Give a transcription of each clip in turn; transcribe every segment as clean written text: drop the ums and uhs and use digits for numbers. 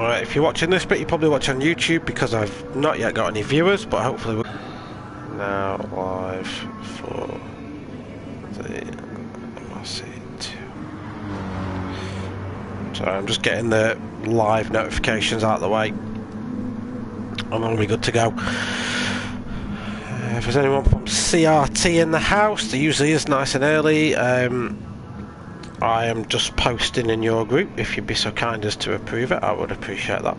Alright, if you're watching this bit, you probably watch on YouTube because I've not yet got any viewers, but hopefully we'll... Now live for the MRC 2. So I'm just getting the live notifications out of the way, and I'll be good to go. If there's anyone from CRT in the house, there usually is nice and early. I am just posting in your group. If you'd be so kind as to approve it, I would appreciate that.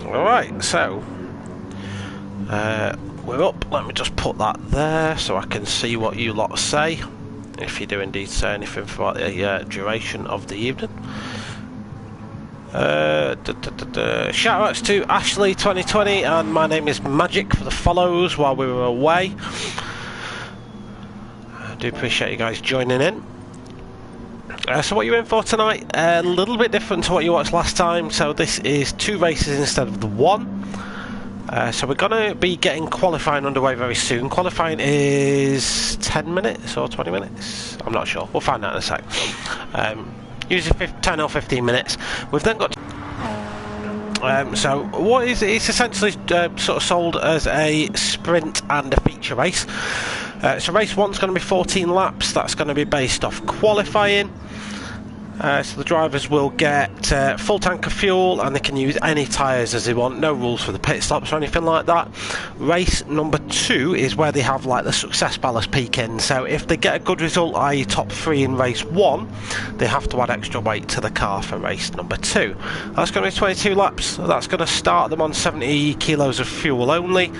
Alright, so we're up. Let me just put that there so I can see what you lot say, if you do indeed say anything throughout the duration of the evening. Shout outs to Ashley 2020, and my name is Magic for the follows while we were away. I do appreciate you guys joining in. So what you're in for tonight, a little bit different to what you watched last time. So this is 2 races instead of the 1. So we're going to be getting qualifying underway very soon. Qualifying is 10 minutes or 20 minutes, I'm not sure, we'll find out in a sec. Usually 10 or 15 minutes. We've then got so what is it? It's essentially sort of sold as a sprint and a feature race. So race 1's going to be 14 laps. That's going to be based off qualifying. So the drivers will get full tank of fuel, and they can use any tyres as they want. No rules for the pit stops or anything like that. Race number 2 is where they have like the success ballast peak in. So if they get a good result, i.e. top 3 in race 1, they have to add extra weight to the car for race number 2. That's going to be 22 laps. That's going to start them on 70 kilos of fuel only.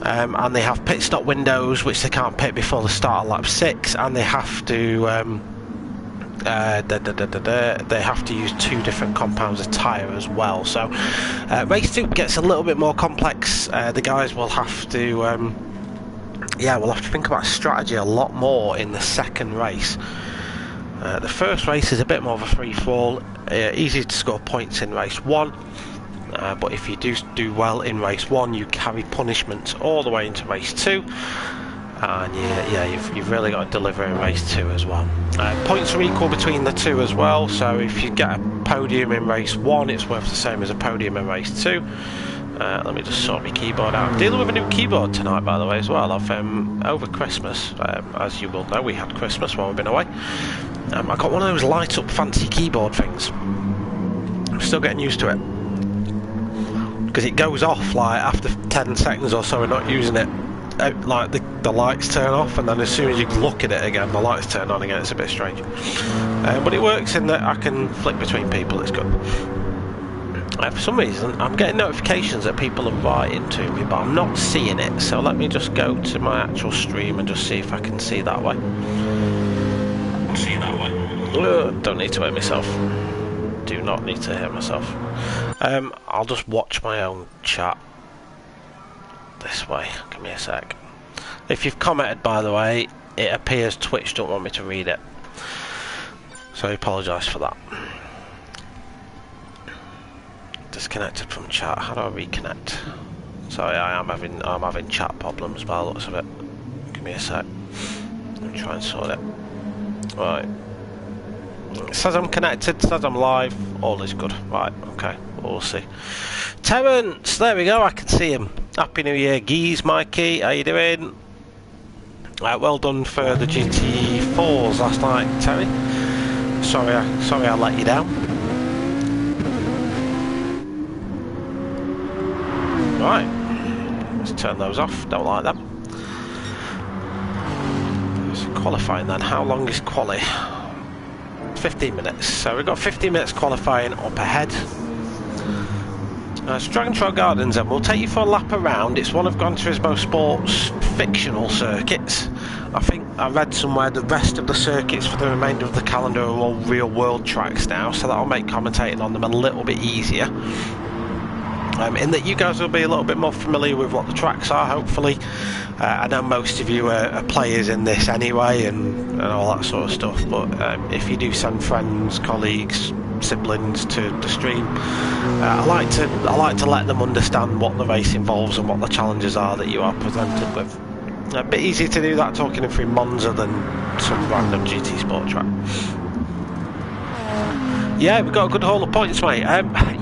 And they have pit stop windows, which they can't pit before the start of lap 6, and they have to they have to use 2 different compounds of tyre as well. So race 2 gets a little bit more complex. The guys will have to we'll have to think about strategy a lot more in the second race. The first race is a bit more of a free-for-all, easy to score points in race 1, but if you do well in race 1, you carry punishments all the way into race 2. And you've really got to deliver in race 2 as well. Points are equal between the 2 as well, so if you get a podium in race 1, it's worth the same as a podium in race 2. Let me just sort my keyboard out. I'm dealing with a new keyboard tonight, by the way, as well. I've over Christmas, as you will know, we had Christmas while we've been away. I got one of those light up fancy keyboard things. I'm still getting used to it, because it goes off like after 10 seconds or so we're not using it. Like the lights turn off, and then as soon as you look at it again, the lights turn on again. It's a bit strange, but it works in that I can flick between people. It's good. For some reason I'm getting notifications that people are writing to me, but I'm not seeing it. So let me just go to my actual stream and just see if I can see that way. Don't need to hear myself. Do not need to hear myself. I'll just watch my own chat this way. Give me a sec. If you've commented, by the way, it appears Twitch don't want me to read it, so I apologise for that. Disconnected from chat. How do I reconnect? Sorry, I'm having chat problems by the looks of it. Give me a sec. Let me try and sort it. Right. It says I'm connected, says I'm live, all is good. Right, okay, we'll see. Terence, there we go, I can see him. Happy New Year, Geese, Mikey, how you doing? Well done for the GT4s last night, Terry. Sorry I let you down. Right, let's turn those off, don't like them. So qualifying then, how long is quali? 15 minutes, so we've got 15 minutes qualifying up ahead. So Dragon Trail Gardens, and we'll take you for a lap around. It's one of Gran Turismo Sport's fictional circuits. I think I read somewhere the rest of the circuits for the remainder of the calendar are all real world tracks now, so that'll make commentating on them a little bit easier. In that you guys will be a little bit more familiar with what the tracks are, hopefully. I know most of you are players in this anyway, and all that sort of stuff, but if you do send friends, colleagues, siblings to the stream, I like to let them understand what the race involves and what the challenges are that you are presented with. A bit easier to do that talking through Monza than some random GT Sport track. Yeah, we got a good haul of points, mate.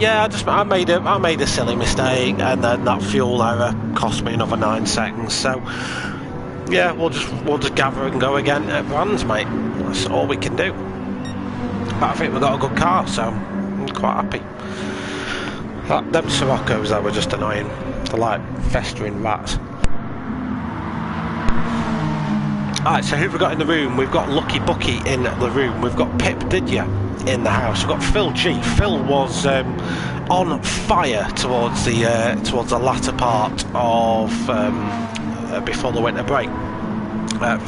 Yeah, I made a silly mistake, and then that fuel error cost me another 9 seconds. So yeah, we'll just gather and go again at Brands, mate. That's all we can do. But I think we got a good car, so I'm quite happy. Them Siroccos though were just annoying. They're like festering rats. Alright, so who have we got in the room? We've got Lucky Bucky in the room. We've got Pip Didya in the house. We've got Phil G. Phil was on fire towards the latter part of before the winter break.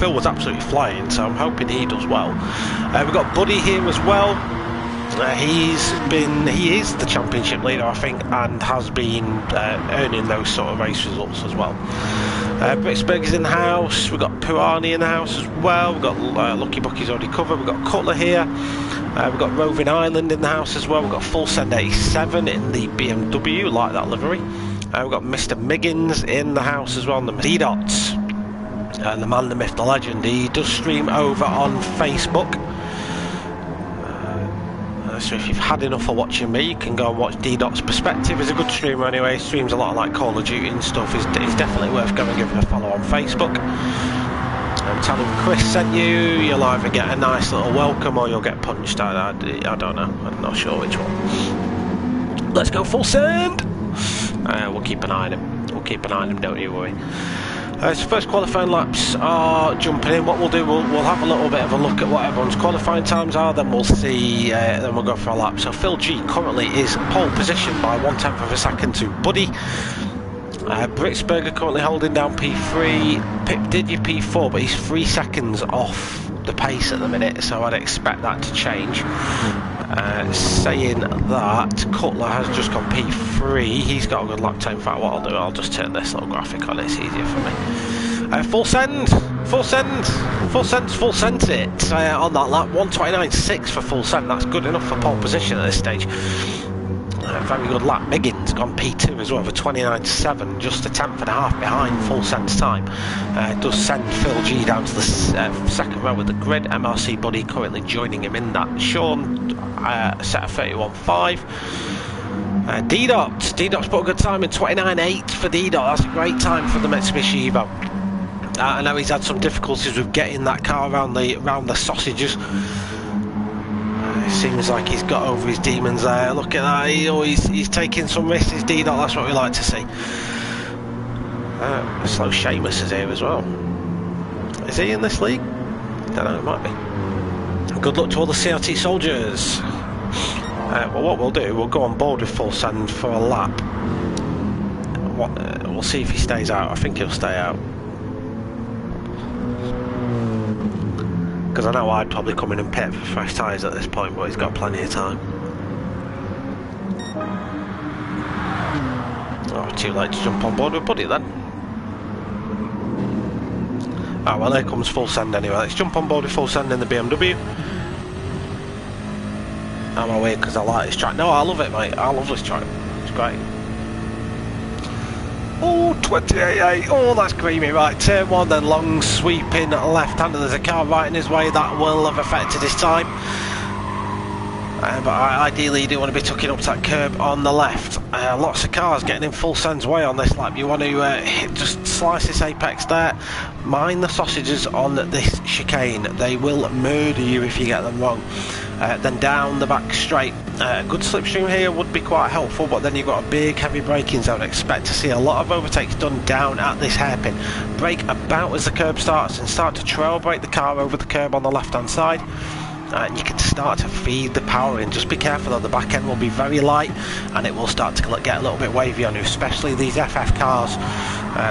Phil was absolutely flying, so I'm hoping he does well. We've got Buddy here as well. He is the championship leader, I think, and has been earning those sort of race results as well. Britsburg is in the house. We've got Puani in the house as well. We've got Lucky Bucky's already covered. We've got Cutler here. We've got Roving Island in the house as well. We've got Full Send 87 in the BMW, like that livery. We've got Mr. Miggins in the house as well, and the D-Dots. The man, the myth, the legend. He does stream over on Facebook. So if you've had enough of watching me, you can go and watch D-Dot's Perspective. He's a good streamer anyway. He streams a lot of like Call of Duty and stuff. He's definitely worth going and giving a follow on Facebook. Tell him Chris sent you. You'll either get a nice little welcome or you'll get punched. I don't know. I'm not sure which one. Let's go full send. We'll keep an eye on him. We'll keep an eye on him. Don't you worry. So first qualifying laps are jumping in. What we'll do, we'll have a little bit of a look at what everyone's qualifying times are, then we'll see, then we'll go for a lap. So Phil G currently is pole position by 1/10 of a second to Buddy. Britsburger currently holding down P3. Pip Didya P4, but he's 3 seconds off the pace at the minute, so I'd expect that to change. Saying that, Cutler has just gone P3. He's got a good lap time. In fact, what I'll do, I'll just turn this little graphic on. It's easier for me. Full send, full send, full send, full send it on that lap. 1:29.6 for full send. That's good enough for pole position at this stage. Very good lap. Miggins gone P2 as well for 29.7, just a 10th and a half behind full send's time. Does send Phil G down to the second row with the grid. MRC Buddy currently joining him in that. Sean set a 31.5. D-Dot's put a good time in 29.8 for D-Dot. That's a great time for the Mitsubishi Evo. I know he's had some difficulties with getting that car around the sausages. It seems like he's got over his demons there. Look at that, he's taking some risks. His D-Dot, that's what we like to see. Slow Seamus is here as well. Is he in this league? Don't know, it might be. Good luck to all the CRT soldiers. Well, what we'll do, we'll go on board with full send for a lap. We'll see if he stays out. I think he'll stay out. Because I know I'd probably come in and pit for fresh tyres at this point, but he's got plenty of time. Oh, too late to jump on board with Buddy then. Oh, well, there comes full send anyway. Let's jump on board with full send in the BMW. Am I weird because I like this track? No, I love it, mate. I love this track. It's great. Oh, 28.8. Oh, that's creamy. Right, turn one, then long sweeping left-hander. There's a car right in his way. That will have affected his time. But ideally, you do want to be tucking up to that curb on the left. Lots of cars getting in full send's way on this lap. You want to just slice this apex there. Mind the sausages on this chicane. They will murder you if you get them wrong. Then down the back straight. A good slipstream here would be quite helpful, but then you've got a big heavy braking zone. Expect to see a lot of overtakes done down at this hairpin. Brake about as the curb starts and start to trail brake the car over the curb on the left hand side. And you can start to feed the power in. Just be careful though, the back end will be very light and it will start to get a little bit wavy on you, especially these FF cars.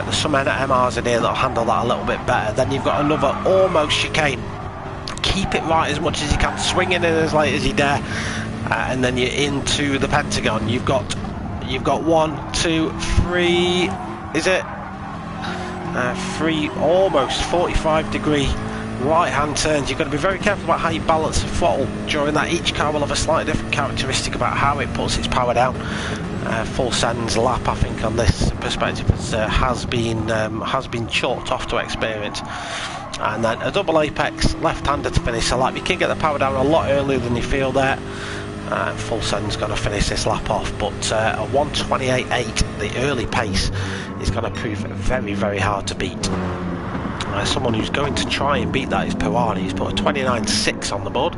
There's some MRs in here that'll handle that a little bit better. Then you've got another almost chicane. Keep it right as much as you can, swing in as late as you dare, and then you're into the Pentagon. You've got 1, 2, 3, is it? 3 almost 45-degree right-hand turns. You've got to be very careful about how you balance the throttle during that. Each car will have a slightly different characteristic about how it puts its power down. Full send's lap, I think, on this perspective has been chalked off to experience. And then a double apex left-hander to finish the lap. You can get the power down a lot earlier than you feel there. Full Send's going to finish this lap off, but a 1:28.8, the early pace, is going to prove very, very hard to beat. Someone who's going to try and beat that is ProAm. He's put a 29.6 on the board.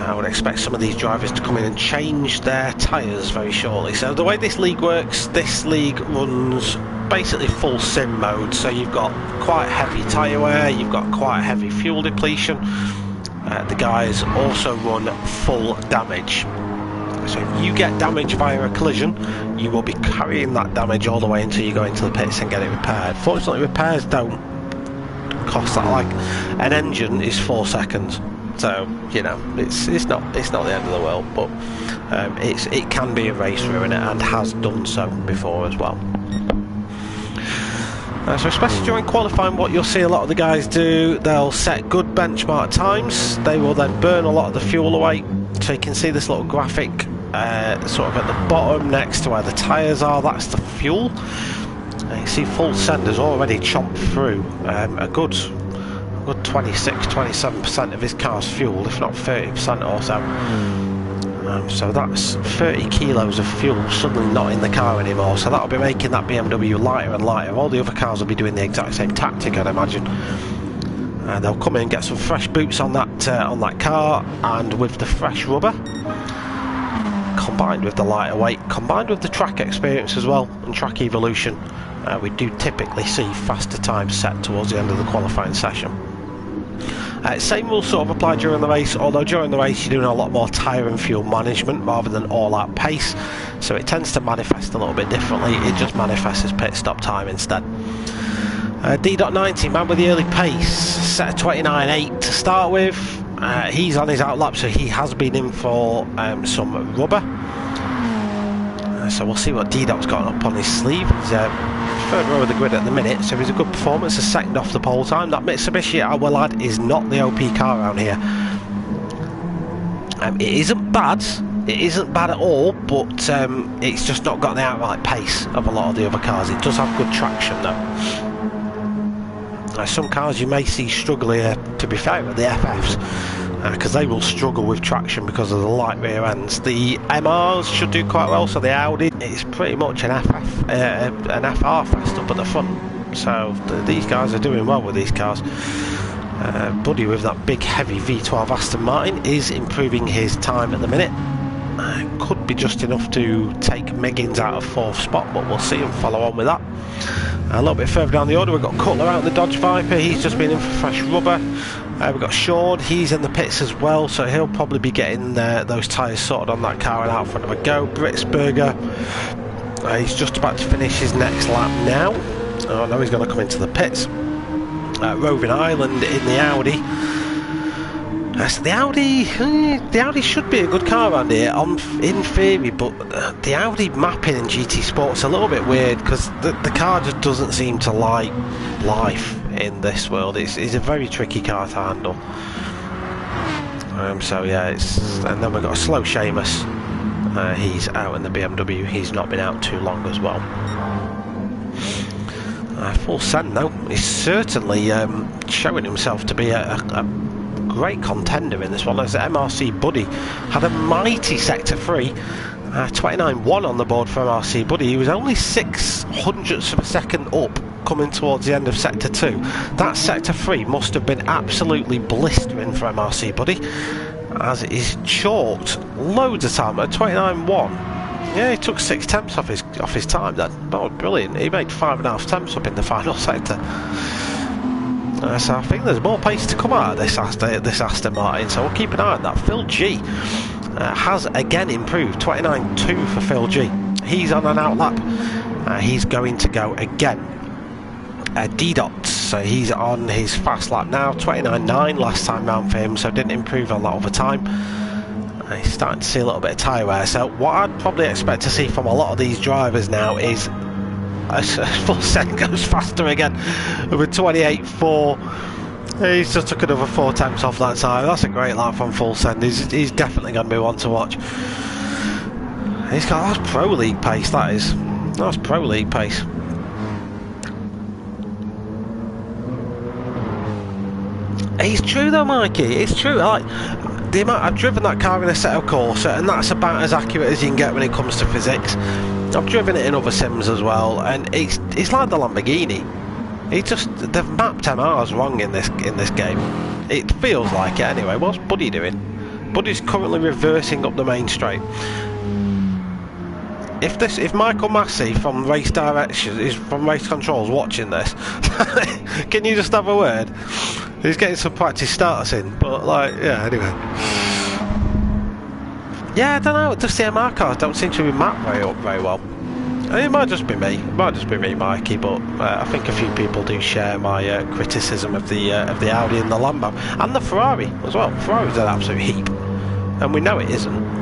I would expect some of these drivers to come in and change their tyres very shortly. So the way this league works, this league runs basically full sim mode. So you've got quite heavy tyre wear, you've got quite heavy fuel depletion. The guys also run full damage. So if you get damage via a collision, you will be carrying that damage all the way until you go into the pits and get it repaired. Fortunately, repairs don't cost that. Like an engine is 4 seconds. So you know it's not the end of the world, but it can be a race ruiner and has done so before as well. So especially during qualifying, what you'll see a lot of the guys do, they'll set good benchmark times. They will then burn a lot of the fuel away. So you can see this little graphic sort of at the bottom next to where the tyres are. That's the fuel. You see Full Send has already chomped through a good 26-27% of his car's fuel, if not 30% or so. So that's 30 kilos of fuel suddenly not in the car anymore. So that'll be making that BMW lighter and lighter. All the other cars will be doing the exact same tactic, I'd imagine. They'll come in and get some fresh boots on that car, and with the fresh rubber, combined with the lighter weight, combined with the track experience as well and track evolution, we do typically see faster times set towards the end of the qualifying session. Same will sort of apply during the race, although during the race you're doing a lot more tyre and fuel management rather than all-out pace, so it tends to manifest a little bit differently. It just manifests as pit stop time instead. D.90, man with the early pace, set a 29.8 to start with. He's on his outlap, so he has been in for some rubber. So we'll see what D.Dot's got up on his sleeve. He's third row of the grid at the minute, so he's a good performance, a second off the pole time. That Mitsubishi, I will add, is not the OP car around here. It isn't bad. It isn't bad at all, but it's just not got the outright pace of a lot of the other cars. It does have good traction though. Some cars you may see struggle here, to be fair, at the FFs, because they will struggle with traction because of the light rear ends. The MRs should do quite well, so the Audi is pretty much an FR fest up at the front. So these guys are doing well with these cars. Buddy with that big heavy V12 Aston Martin is improving his time at the minute. Could be just enough to take Meggins out of 4th spot, but we'll see him follow on with that. A little bit further down the order, we've got Cutler out in the Dodge Viper. He's just been in for fresh rubber. We've got Shord, he's in the pits as well, so he'll probably be getting those tyres sorted on that car and out front of a go. Britsberger, he's just about to finish his next lap now. Oh no, he's going to come into the pits. Roving Island in the Audi. So the Audi should be a good car around here in theory, but the Audi mapping in GT Sport's a little bit weird because the car just doesn't seem to like life in this world. It's a very tricky car to handle. So yeah, and then we've got a slow Seamus. He's out in the BMW. He's not been out too long as well. Full Send though, he's certainly showing himself to be a great contender in this one, as the MRC Buddy had a mighty sector 3, 29.1 on the board for MRC Buddy. He was only 0.06 of a second up coming towards the end of sector 2. That sector 3 must have been absolutely blistering for MRC Buddy, as it is chalked loads of time at 29.1. Yeah, he took 6 tenths off his time then. That was brilliant. He made 5.5 tenths up in the final sector. So I think there's more pace to come out of this Aston Martin, so we'll keep an eye on that. Phil G has again improved, 29.2 for Phil G. He's on an outlap. He's going to go again. D-Dot, so he's on his fast lap now, 29.9 last time round for him, so didn't improve on that over time. He's starting to see a little bit of tyre wear, so what I'd probably expect to see from a lot of these drivers now is Full Send goes faster again with 28.4. He's just took another 4 tenths off that time. That's a great lap from Full Send. He's definitely going to be one to watch. That's Pro League pace, that is. That's Pro League pace. It's true though, Mikey. It's true. the amount I've driven that car in a Assetto Corsa, and that's about as accurate as you can get when it comes to physics. I've driven it in other sims as well, and it's like the Lamborghini. They've mapped MRs wrong in this game. It feels like it anyway. What's Buddy doing? Buddy's currently reversing up the main straight. If Michael Massey from race direction is from race controls watching this, can you just have a word? He's getting some practice starters in, but like, yeah, anyway. Yeah, I don't know, just the MR cars don't seem to be mapped very well. I mean, it might just be me, Mikey, but I think a few people do share my criticism of the Audi and the Lambo, and the Ferrari as well. Ferrari's an absolute heap, and we know it isn't.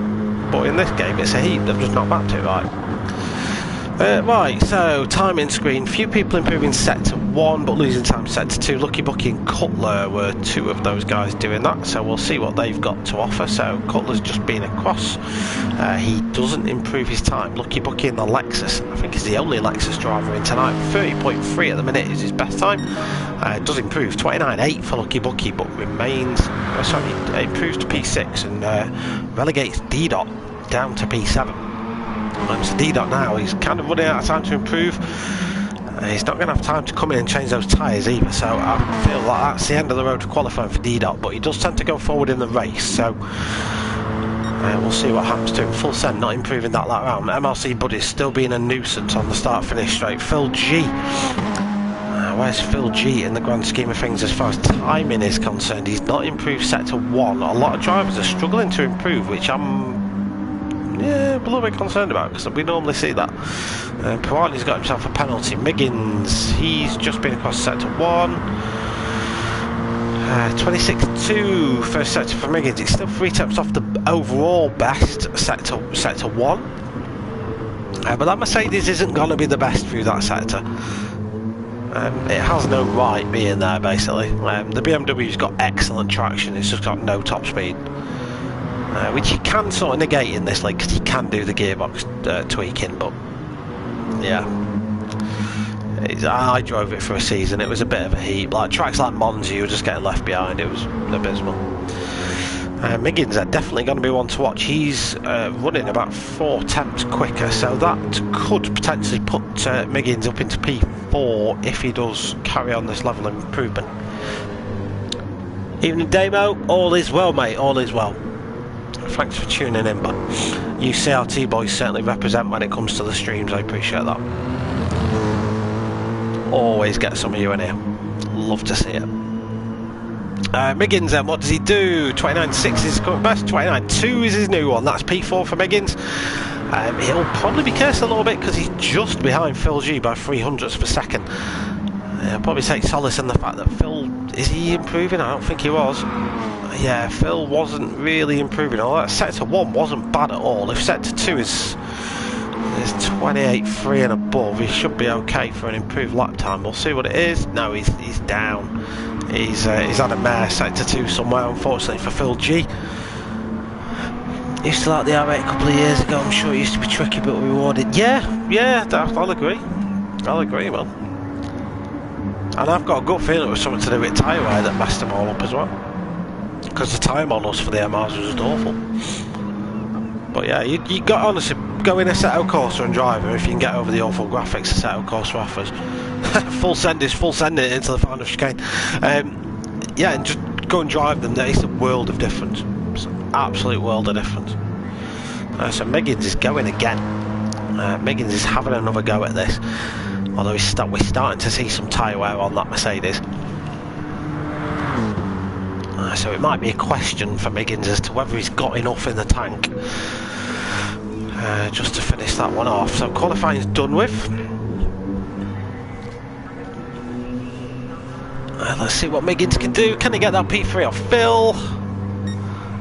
But in this game it's a heap, they've just not mapped it right. Right, so timing screen, few people improving sector 1 but losing time sector 2. Lucky Bucky and Cutler were two of those guys doing that, so we'll see what they've got to offer. So Cutler's just been across, he doesn't improve his time. Lucky Bucky in the Lexus, I think he's the only Lexus driver in tonight. 30.3 at the minute is his best time. Does improve 29.8 for Lucky Bucky, but remains, it improves to P6 and relegates D-Dot down to P7. So D-Dot now, he's kind of running out of time to improve. He's not going to have time to come in and change those tyres either, so I feel like that's the end of the road to qualifying for D-Dot, but he does tend to go forward in the race, so we'll see what happens to him. Full send, not improving that lap round. MRC Buddy's still being a nuisance on the start-finish straight. Phil G. Where's Phil G in the grand scheme of things as far as timing is concerned? He's not improved sector 1. A lot of drivers are struggling to improve, which I'm a little bit concerned about, because we normally see that. Pirani's got himself a penalty. Miggins, he's just been across sector 1. 26.2 first sector for Miggins. It's still 3 tenths off the overall best sector 1. But that Mercedes isn't going to be the best through that sector. It has no right being there, basically. The BMW's got excellent traction, it's just got no top speed. Which you can sort of negate in this league, because you can do the gearbox tweaking, but yeah, I drove it for a season, it was a bit of a heap. Like tracks like Monza, you were just getting left behind, it was abysmal. Miggins are definitely going to be one to watch. He's running about 4 tenths quicker, so that could potentially put Miggins up into P4 if he does carry on this level of improvement. Evening Damo, all is well mate, all is well. Thanks for tuning in, but you CRT boys certainly represent when it comes to the streams, I appreciate that. Always get some of you in here, love to see it. Miggins then, what does he do? 29.6 is his current best, 29.2 is his new one, that's P4 for Miggins. He'll probably be cursed a little bit because he's just behind Phil G by 300ths per second. I'll probably take solace in the fact that Phil, is he improving? I don't think he was. Yeah, Phil wasn't really improving. Although sector 1 wasn't bad at all. If sector 2 is 28.3 and above, he should be okay for an improved lap time. We'll see what it is. No, he's down. He's had a mare sector 2 somewhere, unfortunately for Phil G. Used to like the R8 a couple of years ago. I'm sure it used to be tricky but rewarded. Yeah, I'll agree, man. And I've got a good feeling it was something to do with tyre wear that messed them all up as well, because the tyre models for the MRs was just awful. But yeah, you got honestly go in a Assetto Corsa and drive them if you can get over the awful graphics Assetto Corsa offers. Full send is full sending it into the final chicane. Yeah, and just go and drive them. It's a world of difference. It's an absolute world of difference. So Miggins is going again. Miggins is having another go at this. Although we're starting to see some tyre wear on that Mercedes. So it might be a question for Miggins as to whether he's got enough in the tank just to finish that one off. So qualifying's done with. Let's see what Miggins can do. Can he get that P3 off Phil?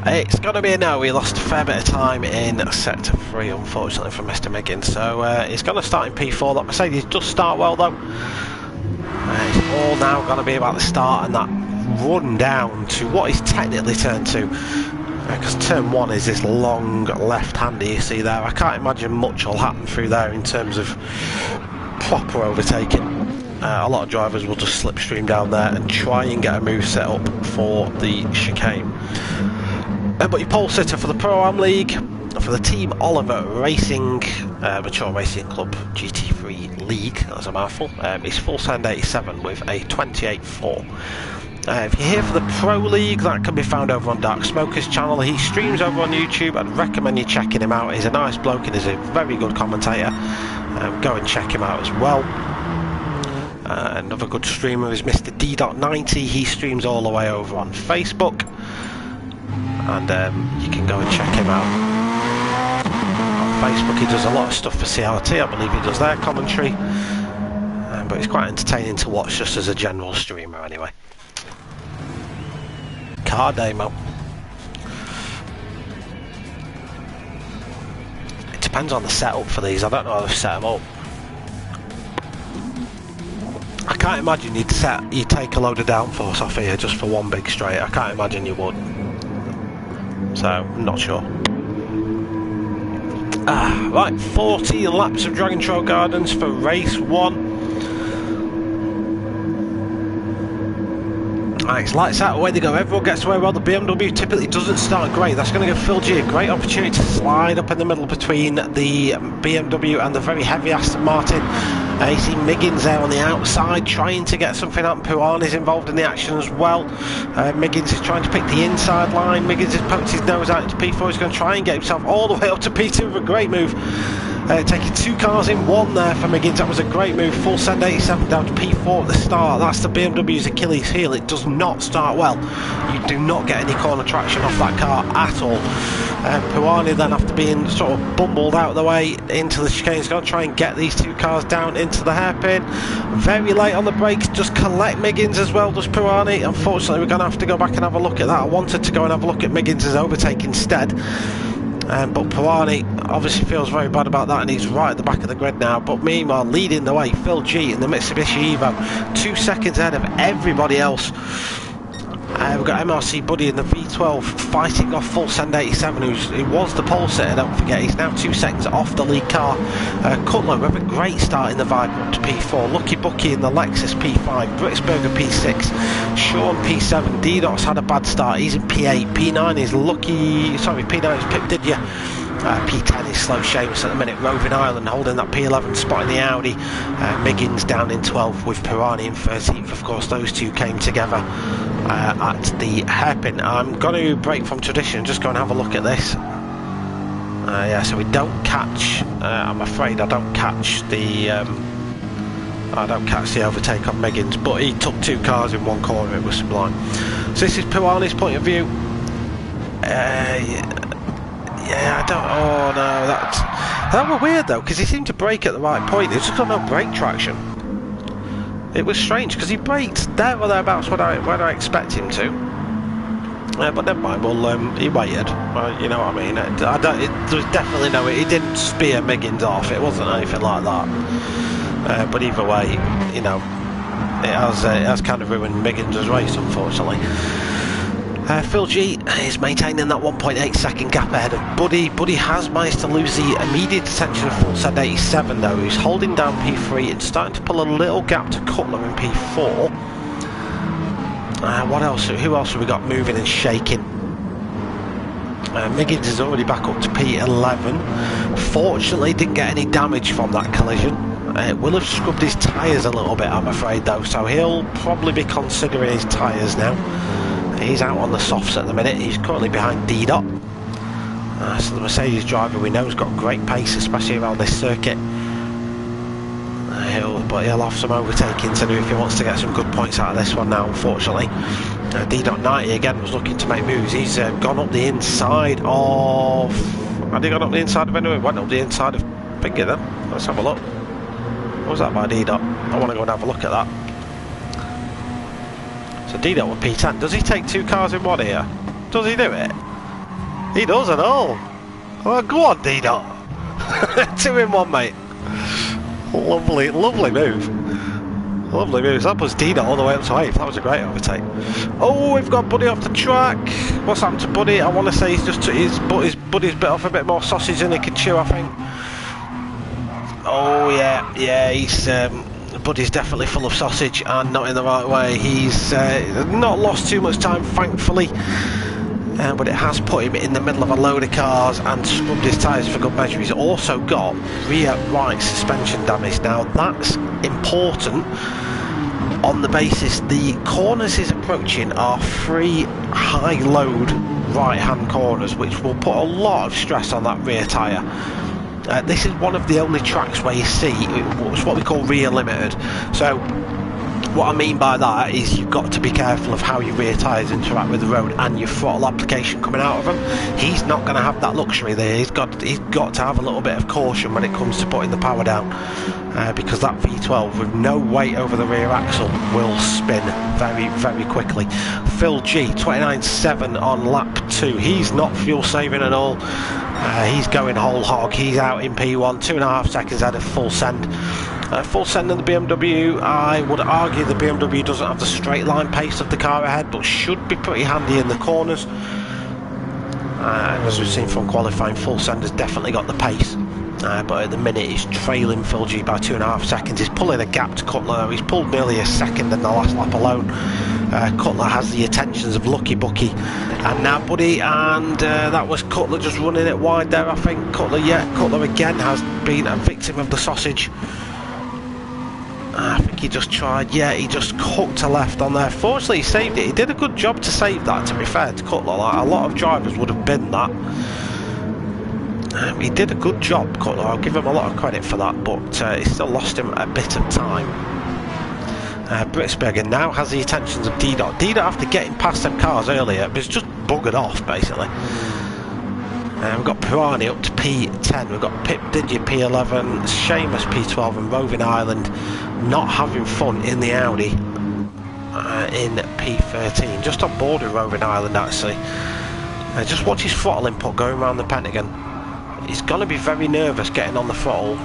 It's going to be a no. He lost a fair bit of time in sector 3, unfortunately, for Mr. Miggins. So he's going to start in P4. That Mercedes does start well, though. It's all now going to be about the start and that run down to what is technically turn 2. Because turn 1 is this long left-hander you see there. I can't imagine much will happen through there in terms of proper overtaking. A lot of drivers will just slipstream down there and try and get a move set up for the chicane. But your pole sitter for the Pro-Am League, for the Team Oliver Racing, Mature Racing Club GT3 League, that's a mouthful, is Full Send 87 with a 28.4. If you're here for the Pro League, that can be found over on Dark Smoker's channel. He streams over on YouTube. I'd recommend you checking him out. He's a nice bloke and he's a very good commentator. Go and check him out as well. Another good streamer is Mr. D.90. He streams all the way over on Facebook. And you can go and check him out on Facebook. He does a lot of stuff for CRT. I believe he does their commentary. But he's quite entertaining to watch just as a general streamer anyway. Car demo. It depends on the setup for these. I don't know how they've set them up. I can't imagine you'd take a load of downforce off here just for one big straight. I can't imagine you would. So, I'm not sure. Right, 40 laps of Dragon Trail Gardens for race 1. Right, it's lights out, away they go. Everyone gets away well. The BMW typically doesn't start great. That's going to give Phil G a great opportunity to slide up in the middle between the BMW and the very heavy Aston Martin. You see Miggins there on the outside trying to get something up. ProAm is involved in the action as well. Miggins is trying to pick the inside line. Miggins has poked his nose out into P4. He's going to try and get himself all the way up to P2 with a great move. Taking 2 cars in 1 there for Miggins. That was a great move. Full send 87 down to P4 at the start. That's the BMW's Achilles heel. It does not start well. You do not get any corner traction off that car at all. Puani then, after being sort of bumbled out of the way into the chicane, is going to try and get these 2 cars down into the hairpin. Very late on the brakes. Just collect Miggins as well, does Puani. Unfortunately, we're going to have to go back and have a look at that. I wanted to go and have a look at Miggins' overtake instead. But Puani obviously feels very bad about that, and he's right at the back of the grid now. But meanwhile, leading the way, Phil G in the Mitsubishi Evo, 2 seconds ahead of everybody else. We've got MRC Buddy in the V12 fighting off Full Send 87, who was the pole sitter, don't forget. He's now 2 seconds off the lead car. Cutler with a great start in the Viper up to P4. Lucky Bucky in the Lexus P5. Britsberger P6. Sean P7. D-Dot's had a bad start. He's in P8. P9 is Lucky... Sorry, P9 is Pip Didya. P10 is Slow Seamus at the minute. Roving Island holding that P11 spot in the Audi. Miggins down in 12th with Pirani in 13th. Of course, those 2 came together at the hairpin. I'm going to break from tradition, just go and have a look at this. Yeah, so we don't catch, I'm afraid I don't catch the overtake on Miggins, but he took 2 cars in 1 corner. It was sublime. So this is Puani's point of view. Yeah, I don't... Oh, no, that was weird, though, because he seemed to brake at the right point. He just got no brake traction. It was strange, because he braked there or thereabouts when I expect him to. But never mind, well, he waited. You know what I mean? There was definitely no... He didn't spear Miggins off. It wasn't anything like that. But either way, you know, it has kind of ruined Miggins' race, unfortunately. Phil G is maintaining that 1.8 second gap ahead of Buddy. Buddy has managed to lose the immediate attention of Full Send 87 though. He's holding down P3 and starting to pull a little gap to Cutler in P4. What else? Who else have we got moving and shaking? Miggins is already back up to P11. Fortunately, didn't get any damage from that collision. It will have scrubbed his tyres a little bit, I'm afraid, though, so he'll probably be considering his tyres now. He's out on the softs at the minute. He's currently behind D-Dot. So the Mercedes driver we know has got great pace, especially around this circuit. But he'll have some overtaking to do if he wants to get some good points out of this one now, unfortunately. D.90 again was looking to make moves. He's gone up the inside of... Had he gone up the inside of anyone? Went up the inside of Pinky then. Let's have a look. What was that by D-Dot? I want to go and have a look at that. So D-Dot with P10. Does he take 2 cars in 1 here? Does he do it? He does at all. Well, go on, D-Dot. 2 in 1, mate. Lovely, lovely move. Lovely moves. That was D-Dot all the way up to 8th. That was a great overtake. Oh, we've got Buddy off the track. What's happened to Buddy? I want to say he's just his Buddy's bit off a bit more sausage than he can chew, I think. Oh yeah, he's Buddy's definitely full of sausage and not in the right way. He's not lost too much time, thankfully. but it has put him in the middle of a load of cars and scrubbed his tyres for good measure. He's also got rear right suspension damage. Now that's important on the basis the corners he's approaching are 3 high load right hand corners, which will put a lot of stress on that rear tyre. This is one of the only tracks where you see what's what we call rear limited. So what I mean by that is you've got to be careful of how your rear tyres interact with the road and your throttle application coming out of them. He's not going to have that luxury there. He's got to have a little bit of caution when it comes to putting the power down, because that V12 with no weight over the rear axle will spin very, very quickly. Phil G, 29.7 on lap 2. He's not fuel saving at all. He's going whole hog. He's out in P1, 2.5 seconds ahead of full send. Full send in the BMW, I would argue the BMW doesn't have the straight line pace of the car ahead, but should be pretty handy in the corners. As we've seen from qualifying, full send has definitely got the pace, but at the minute he's trailing Phil G by 2.5 seconds. He's pulling a gap to Cutler. He's pulled nearly a second in the last lap alone. Cutler has the attentions of Lucky Bucky and now Buddy, and that was Cutler just running it wide there, I think. Cutler again has been a victim of the sausage. I think he just tried, he just hooked a left on there. Fortunately he saved it. He did a good job to save that, to be fair to Cutler. Like, a lot of drivers would have been that. He did a good job, Cutler. I'll give him a lot of credit for that, but he still lost him a bit of time. Britsberger now has the attentions of D-Dot. D-Dot, after getting past them cars earlier, was just buggered off basically. We've got Pirani up to P10, we've got Pip Digi P11, Seamus P12 and Roving Island not having fun in the Audi in P13. Just on board with Roving Island actually. Just watch his throttle input going around the Pentagon. He's going to be very nervous getting on the throttle.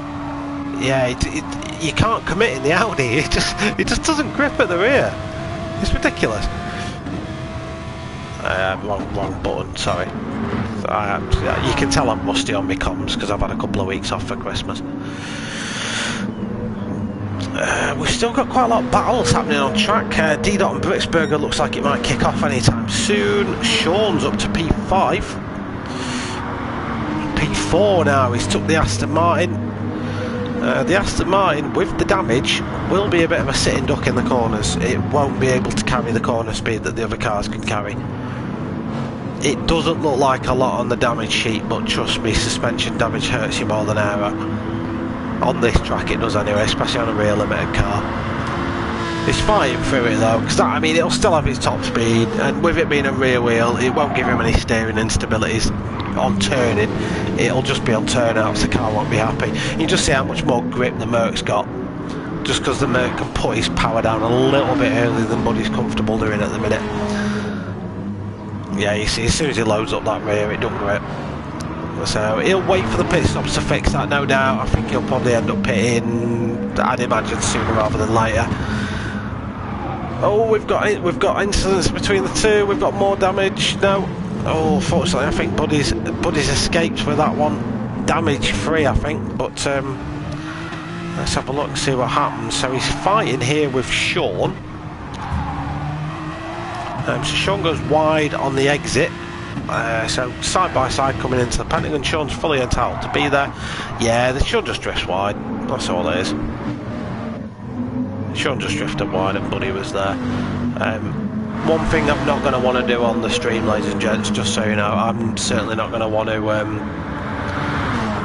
Yeah, you can't commit in the Audi, it just doesn't grip at the rear. It's ridiculous. Wrong button, sorry. You can tell I'm rusty on my comms because I've had a couple of weeks off for Christmas. We've still got quite a lot of battles happening on track. D-Dot and Britsberger looks like it might kick off anytime soon. Sean's up to P5. P4 now, he's took the Aston Martin. The Aston Martin, with the damage, will be a bit of a sitting duck in the corners. It won't be able to carry the corner speed that the other cars can carry. It doesn't look like a lot on the damage sheet, but trust me, suspension damage hurts you more than aero. On this track it does anyway, especially on a rear limited car. It's fighting through it though, because I mean it'll still have its top speed, and with it being a rear wheel, it won't give him any steering instabilities on turning. It'll just be on turnouts, the car won't be happy. You just see how much more grip the Merc's got, just because the Merc can put his power down a little bit earlier than Buddy's comfortable doing at the minute. Yeah, you see, as soon as he loads up that rear, it doesn't grip. So he'll wait for the pit stops to fix that, no doubt. I think he'll probably end up pitting, I'd imagine, sooner rather than later. Oh, we've got incidents between the two. We've got more damage. No. Oh, fortunately, I think Buddy's escaped with that one. Damage free, I think. But let's have a look and see what happens. So he's fighting here with Sean. So Sean goes wide on the exit. So side by side coming into the Pentagon. Sean's fully entitled to be there. Yeah, the Sean just drifts wide. That's all it is. Sean just drifted wide and Buddy was there. One thing I'm not going to want to do on the stream, ladies and gents, just so you know, I'm certainly not going to want to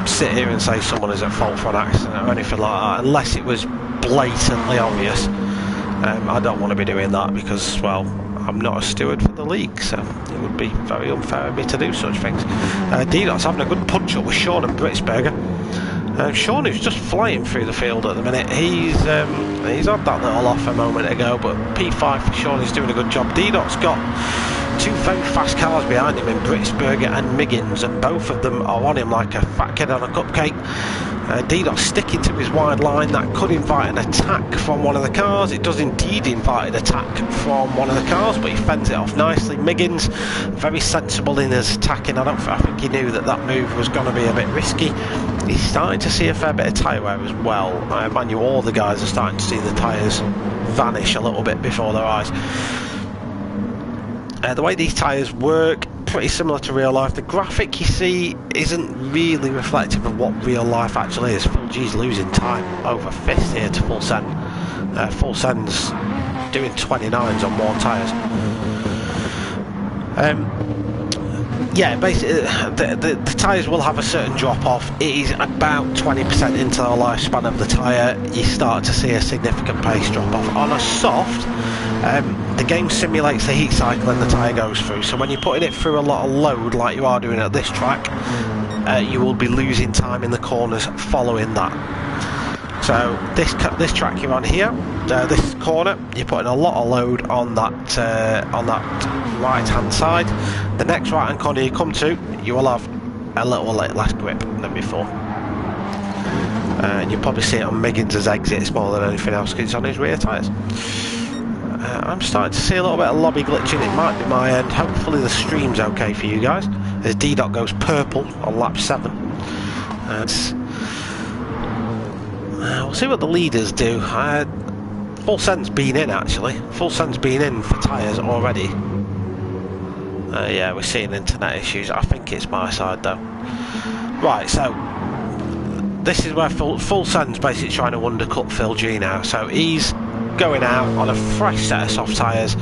sit here and say someone is at fault for an accident or anything like that, unless it was blatantly obvious. I don't want to be doing that because, well, I'm not a steward for the league, so it would be very unfair of me to do such things. D-Dot's having a good punch-up with Sean and Britsberger. Sean is just flying through the field at the minute. He's had that little off a moment ago, but P5 for Sean is doing a good job. D-Dot's got two very fast cars behind him in Britsberger and Miggins, and both of them are on him like a fat kid on a cupcake. D-Dot sticking to his wide line. That could invite an attack from one of the cars. It does indeed invite an attack from one of the cars, but he fends it off nicely. Miggins, very sensible in his attacking. I think he knew that move was going to be a bit risky. He's starting to see a fair bit of tyre wear as well. Mind you, all the guys are starting to see the tyres vanish a little bit before their eyes. The way these tyres work, pretty similar to real life. The graphic you see isn't really reflective of what real life actually is. Phil G's losing time over fifth here to Full Send. Full Send's doing 29s on more tyres. Yeah, basically the tyres will have a certain drop off. It is about 20% into the lifespan of the tyre you start to see a significant pace drop off. On a soft, the game simulates the heat cycle and the tyre goes through, so when you're putting it through a lot of load like you are doing at this track, you will be losing time in the corners following that. So this track you're on here, this corner, you're putting a lot of load on that right hand side. The next right hand corner you come to, you will have a little less grip than before. And you'll probably see it on Miggins' exits more than anything else because it's on his rear tyres. I'm starting to see a little bit of lobby glitching. It might be my end. Hopefully the stream's okay for you guys. As D-Dot goes purple on lap 7. We'll see what the leaders do. Full Send's been in actually. Full Send's been in for tyres already. Yeah, we're seeing internet issues. I think it's my side though. Right, so this is where Full Send's basically trying to undercut Phil G now. So he's going out on a fresh set of soft tyres,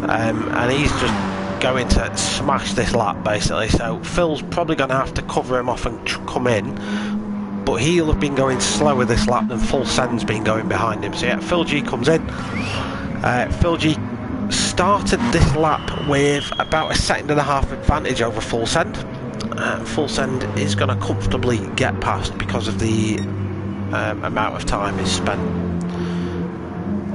and he's just going to smash this lap basically. So Phil's probably going to have to cover him off and come in, but he'll have been going slower this lap than Full Send's been going behind him. So yeah, Phil G comes in. Phil G started this lap with about a 1.5 second advantage over Full Send. Full Send is going to comfortably get past because of the amount of time is spent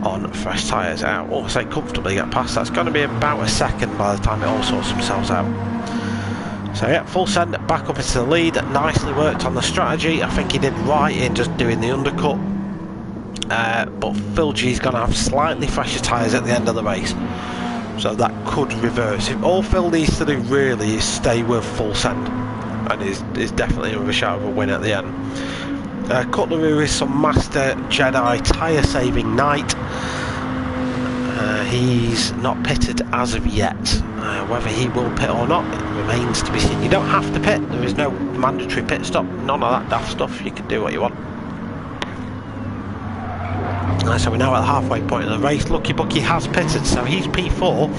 on fresh tyres out. I say comfortably get past, that's going to be about a second by the time it all sorts themselves out. So yeah, Full Send back up into the lead. Nicely worked on the strategy. I think he did right in just doing the undercut. But Phil G's going to have slightly fresher tyres at the end of the race, so that could reverse. All Phil needs to do really is stay with Full Send, and is definitely with a shout of a win at the end. Cutler is some Master Jedi tyre saving knight. He's not pitted as of yet. Whether he will pit or not, it remains to be seen. You don't have to pit, there is no mandatory pit stop, none of that daft stuff, you can do what you want. So we're now at the halfway point of the race. Lucky Bucky has pitted, so he's P4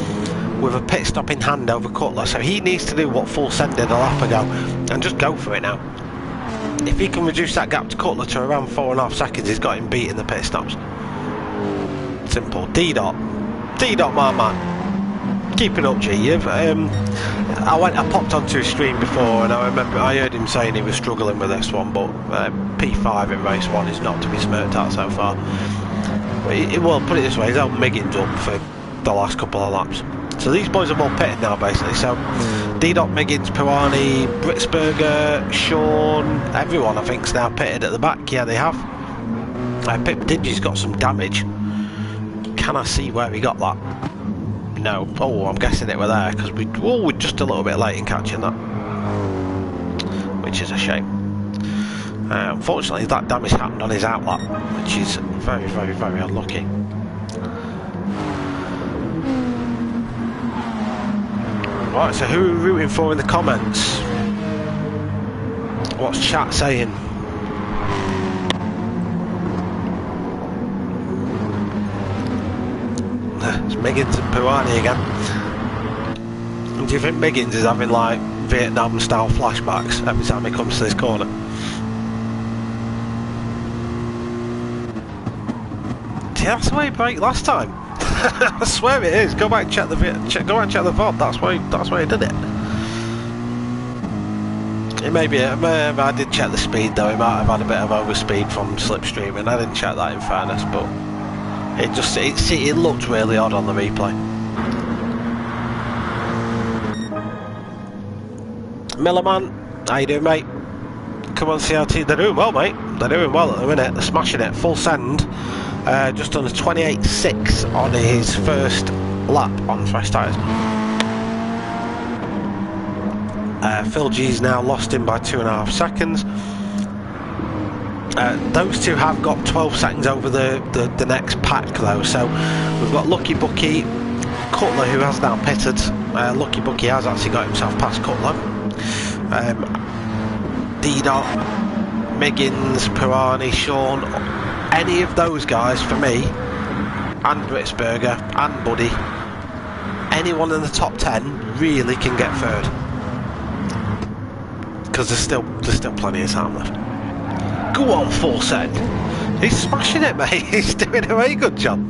with a pit stop in hand over Cutler, so he needs to do what Full Send did a lap ago and just go for it now. If he can reduce that gap to Cutler to around 4.5 seconds, he's got him beat in the pit stops. Simple. D-Dot, my man, keep it up, G. I popped onto his stream before, and I remember I heard him saying he was struggling with this one, but P5 in race 1 is not to be smirked at so far. Well, put it this way, he's held Miggins up for the last couple of laps. So these boys are all pitted now basically. So D-Dot, Miggins, Puani, Britsberger, Sean, everyone I think's now pitted at the back. Yeah, they have. Pip Digi's got some damage. Can I see where he got that? No. Oh, I'm guessing it were there because we're just a little bit late in catching that, which is a shame. Unfortunately, that damage happened on his outlet, which is very, very, very unlucky. Right, so who are we rooting for in the comments? What's chat saying? It's Miggins and Puani again. Do you think Miggins is having like Vietnam style flashbacks every time he comes to this corner? Yeah, that's the way he braked last time. I swear it is. Go back and check the VOD. That's why he did it. It may be. I did check the speed though. He might have had a bit of overspeed from slipstreaming. I didn't check that in fairness, but it looked really odd on the replay. Millerman, how you doing, mate? Come on, CRT. They're doing well, mate. They're doing well at the minute. They're smashing it. Full Send. Just on a 28.6 on his first lap on fresh tyres. Phil G's now lost him by 2.5 seconds. Those two have got 12 seconds over the next pack though, so we've got Lucky Bucky Cutler, who has now pitted. Lucky Bucky has actually got himself past Cutler. D-Dot, Miggins, Pirani, Sean, any of those guys for me, and Britsberger and Buddy, anyone in the top 10 really can get third, because there's still plenty of time left. Go on, full send. He's smashing it, mate. He's doing a very good job.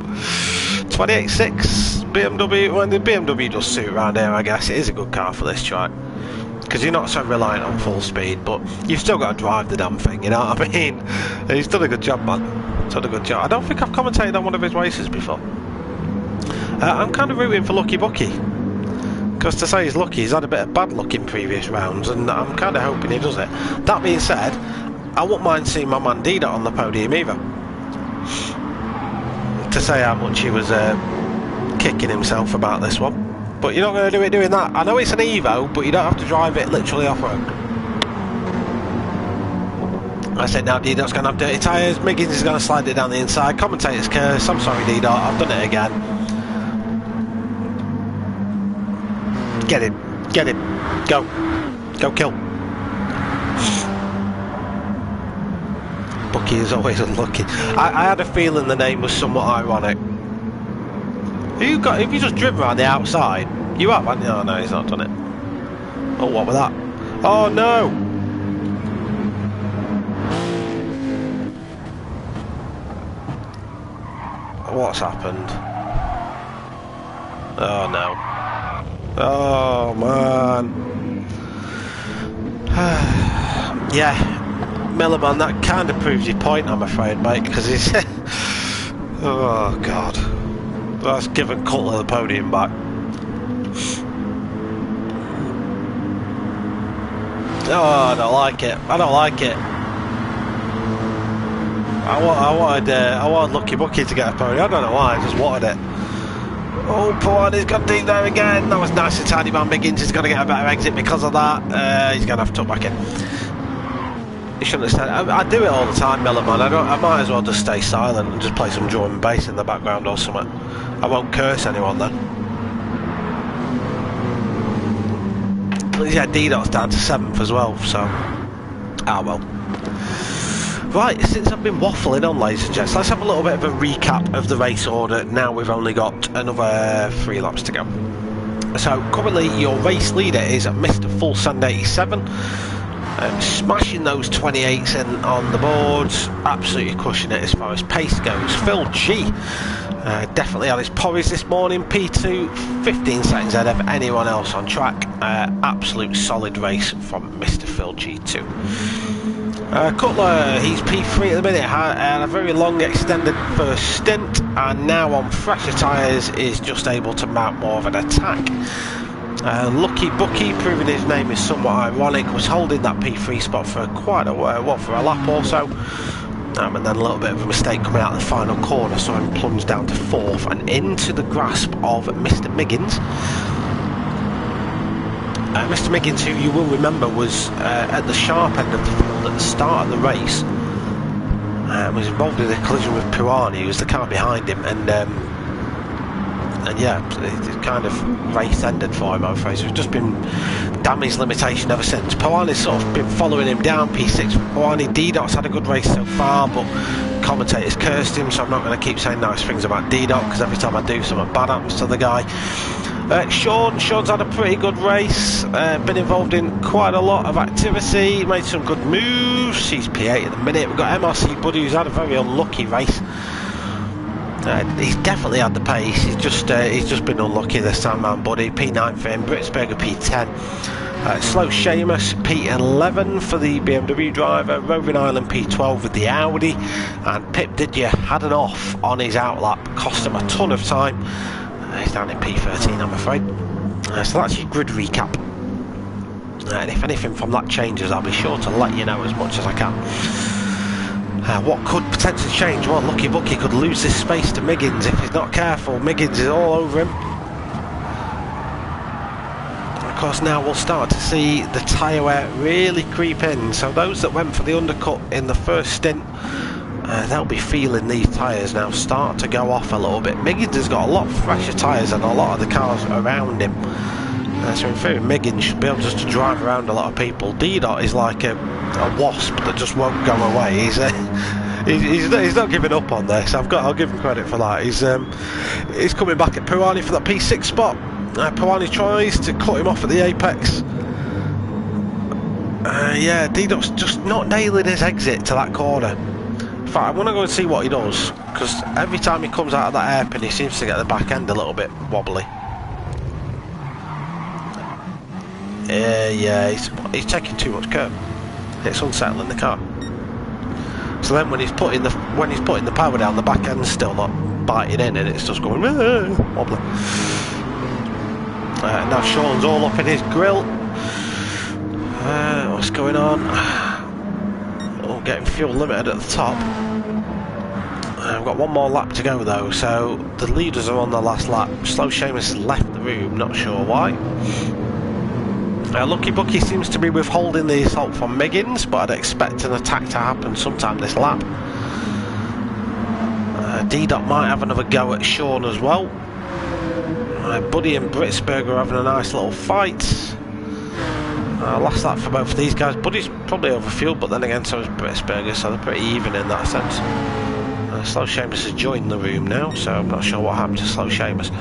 28.6 BMW. Well, the BMW does suit around here, I guess. It is a good car for this track, because you're not so reliant on full speed, but you've still got to drive the damn thing, you know what I mean? He's done a good job, man. He's done a good job. I don't think I've commentated on one of his races before. I'm kind of rooting for Lucky Bucky, because to say he's lucky, he's had a bit of bad luck in previous rounds, and I'm kind of hoping he does it. That being said, I wouldn't mind seeing my man D-Dot on the podium either, to say how much he was kicking himself about this one. But you're not going to do it doing that. I know it's an Evo, but you don't have to drive it literally off-road. I said now D-Dot's going to have dirty tyres, Miggins is going to slide it down the inside, commentator's curse, I'm sorry D-Dot, I've done it again. Get him, go kill. Bucky is always unlucky. I had a feeling the name was somewhat ironic. Have you just driven around the outside? You have, haven't you? Oh no, he's not done it. Oh, what was that? Oh no! What's happened? Oh no. Oh man. Yeah, Millerman, that kind of proves your point, I'm afraid, mate, because he's... oh god. That's given Cutler the podium back. Oh, I don't like it. I don't like it. I wanted Lucky Bucky to get a podium. I don't know why, I just wanted it. Oh, poor, he's got deep there again. That was nice and tidy, man. Miggins is going to get a better exit because of that. He's going to have to tuck back in. He shouldn't have said. I do it all the time, Millerman. I might as well just stay silent and just play some drum and bass in the background or something. I won't curse anyone then. Yeah, D-Dot's down to 7th as well, so... ah well. Right, since I've been waffling on, ladies and gents, let's have a little bit of a recap of the race order. Now we've only got another 3 laps to go. So, currently your race leader is Mr. Full Send 87. Smashing those 28s in on the boards, absolutely crushing it as far as pace goes. Phil G definitely had his porridge this morning, P2, 15 seconds ahead of anyone else on track. Absolute solid race from Mr. Phil G2. Cutler, he's P3 at the minute, had a very long extended first stint, and now on fresher tyres is just able to mount more of an attack. Lucky Bucky, proving his name is somewhat ironic, was holding that P3 spot for quite a while, for a lap or so, and then a little bit of a mistake coming out of the final corner, so I'm plunged down to 4th and into the grasp of Mr. Miggins. Mr. Miggins, who you will remember was at the sharp end of the field at the start of the race, was involved in a collision with Pirani, who was the car behind him, and yeah, it kind of race ended for him, I'm afraid. So it's just been damage limitation ever since. Pirani's sort of been following him down, P6 for Pirani. D-Dot's had a good race so far, but commentators cursed him, so I'm not going to keep saying nice things about D-Dot, because every time I do, something bad happens to the guy. Sean's had a pretty good race, been involved in quite a lot of activity, made some good moves. He's P8 at the minute. We've got MRC Buddy, who's had a very unlucky race. He's definitely had the pace, he's just been unlucky this time, man. Buddy, P9 for him, Britsberger P10. Slow Seamus, P11 for the BMW driver, Roving Island P12 with the Audi, and Pip Didier had an off on his outlap, cost him a ton of time. He's down in P13, I'm afraid. So that's your grid recap. And if anything from that changes, I'll be sure to let you know as much as I can. What could potentially change? Well, Lucky Bucky could lose this space to Miggins if he's not careful. Miggins is all over him. Of course, now we'll start to see the tyre wear really creep in. So those that went for the undercut in the first stint they'll be feeling these tyres now start to go off a little bit. Miggins has got a lot fresher tyres than a lot of the cars around him. So in theory, Miggins should be able just to drive around a lot of people. D-Dot is like a wasp that just won't go away. He's not giving up on this. I'll give him credit for that. He's coming back at Puani for that P6 spot. Puani tries to cut him off at the apex. Yeah, D-Dot's just not nailing his exit to that corner. In fact, I'm going to go and see what he does, because every time he comes out of that hairpin, he seems to get the back end a little bit wobbly. Yeah, he's taking too much curb. It's unsettling the car. So then when he's putting the power down, the back end's still not biting in, and it's just going wobbly. Now Sean's all up in his grill. What's going on? Oh, getting fuel limited at the top. I've got one more lap to go though, so the leaders are on the last lap. Slow Seamus has left the room, not sure why. Lucky Bucky seems to be withholding the assault from Miggins, but I'd expect an attack to happen sometime this lap. D-Dot might have another go at Sean as well. Buddy and Britsberger are having a nice little fight. Last lap for both of these guys. Buddy's probably overfueled, but then again so is Britsberger, so they're pretty even in that sense. Slow Seamus has joined the room now, so I'm not sure what happened to Slow Seamus.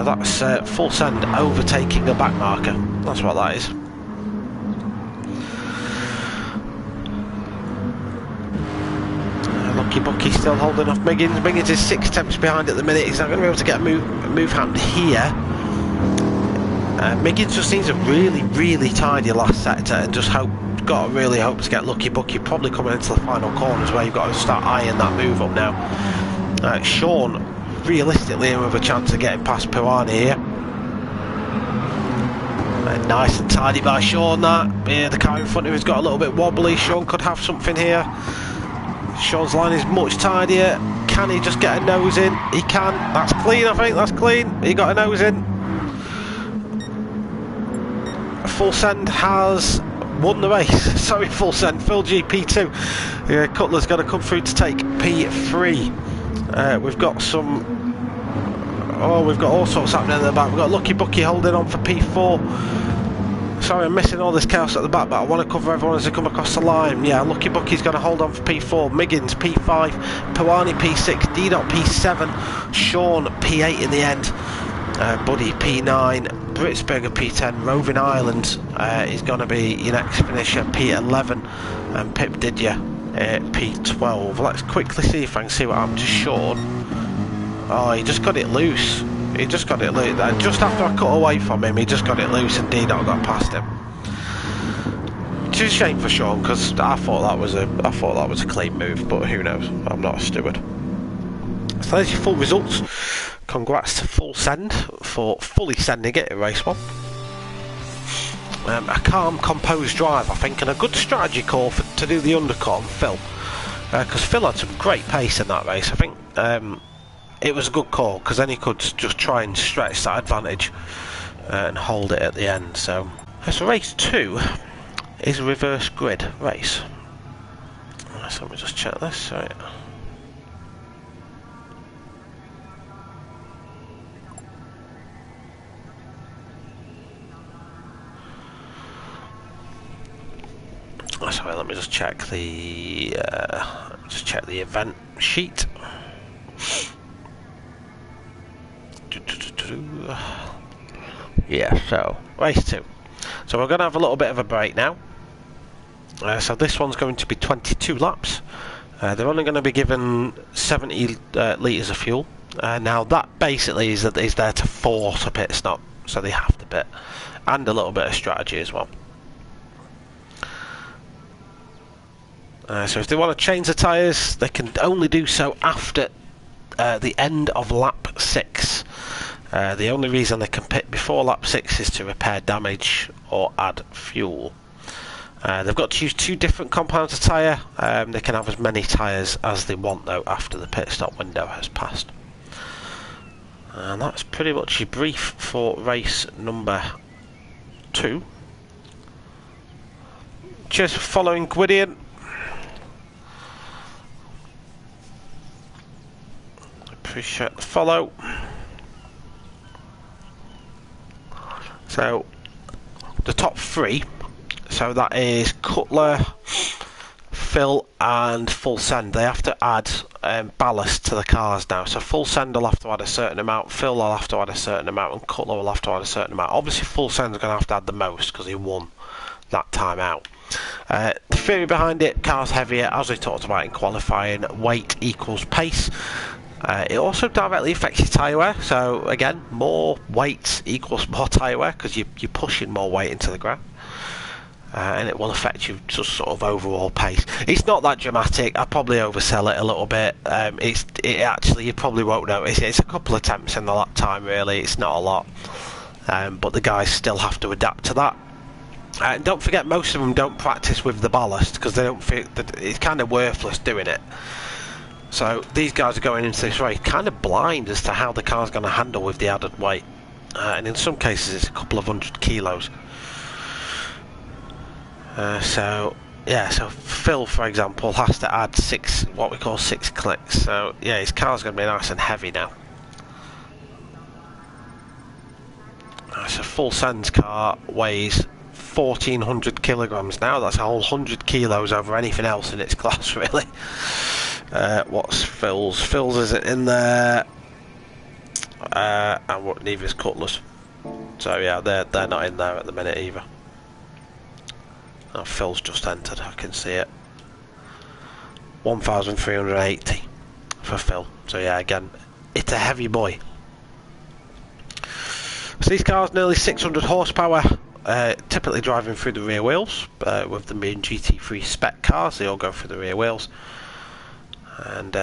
That's full send overtaking a back marker. That's what that is. Lucky Bucky still holding off Miggins. Miggins is 6 tenths behind at the minute. He's not going to be able to get a move hand here. Miggins just needs a really tidy last sector and just really hope to get Lucky Bucky probably coming into the final corners where you've got to start eyeing that move up now. Sean realistically with a chance of getting past Puani here. Nice and tidy by Sean that. Yeah, the car in front of him has got a little bit wobbly. Sean could have something here. Sean's line is much tidier. Can he just get a nose in? He can. That's clean, I think. That's clean. He got a nose in. Full Send has won the race. Sorry, Full Send. Phil GP2. Yeah, Cutler's got to come through to take P3. We've got we've got all sorts happening at the back. We've got Lucky Bucky holding on for P4. Sorry, I'm missing all this chaos at the back, but I want to cover everyone as they come across the line. Yeah, Lucky Bucky's going to hold on for P4. Miggins P5, Puani P6, D-Dot P7, Sean P8 in the end. Buddy P9, Britsberger P10, Roving Island is going to be your next finisher P11, and Pip Didier P12. Let's quickly see if I can see what happened to Sean. Oh, he just got it loose. He just got it loose. Just after I cut away from him, he just got it loose, and D-Dot got past him. It's a shame for Sean, because I thought that was a clean move, but who knows? I'm not a steward. So there's your full results. Congrats to Full Send for fully sending it in race 1. A calm, composed drive, I think, and a good strategy call to do the undercut on Phil, because Phil had some great pace in that race. I think it was a good call, because then he could just try and stretch that advantage and hold it at the end. So race 2 is a reverse grid race. So let me just check this. Sorry. Sorry, let me just check the event sheet. Yeah, so race 2. So we're going to have a little bit of a break now. So this one's going to be 22 laps. They're only going to be given 70 litres of fuel. Now that basically is there to force a pit stop, so they have to pit, and a little bit of strategy as well. So if they want to change the tyres, they can only do so after the end of lap 6. The only reason they can pit before lap 6 is to repair damage or add fuel. They've got to use 2 different compounds of tyre. They can have as many tyres as they want though after the pit stop window has passed. And that's pretty much your brief for race number 2. cheers for following, Gwydion. Appreciate the follow. So the top three, so that is Cutler, Phil and Full Send. They have to add ballast to the cars now. So Full Send will have to add a certain amount, Phil will have to add a certain amount, and Cutler will have to add a certain amount. Obviously Full Send's going to have to add the most because he won that time out. The theory behind it: cars heavier, as we talked about in qualifying, weight equals pace. It also directly affects your tyre wear, so again, more weight equals more tyre wear because you're pushing more weight into the ground, and it will affect you just sort of overall pace. It's not that dramatic. I probably oversell it a little bit. It actually, you probably won't notice it. It's a couple of attempts in the lap time, really. It's not a lot, but the guys still have to adapt to that. Don't forget, most of them don't practice with the ballast because they don't feel that it's kind of worthless doing it. So these guys are going into this race kind of blind as to how the car's going to handle with the added weight, and in some cases it's a couple of 100 kilos. So Phil, for example, has to add what we call 6 clicks. So yeah, his car's going to be nice and heavy now. So Full Send's car weighs 1,400 kilograms now. That's a whole 100 kilos over anything else in its class, really. What's Phil's? Phil's isn't in there, and neither is Cutler's. So yeah, they're not in there at the minute either. Oh, Phil's just entered. I can see it. 1,380 for Phil. So yeah, again, it's a heavy boy. So these cars nearly 600 horsepower. Typically driving through the rear wheels. With them being GT3 spec cars, they all go through the rear wheels. And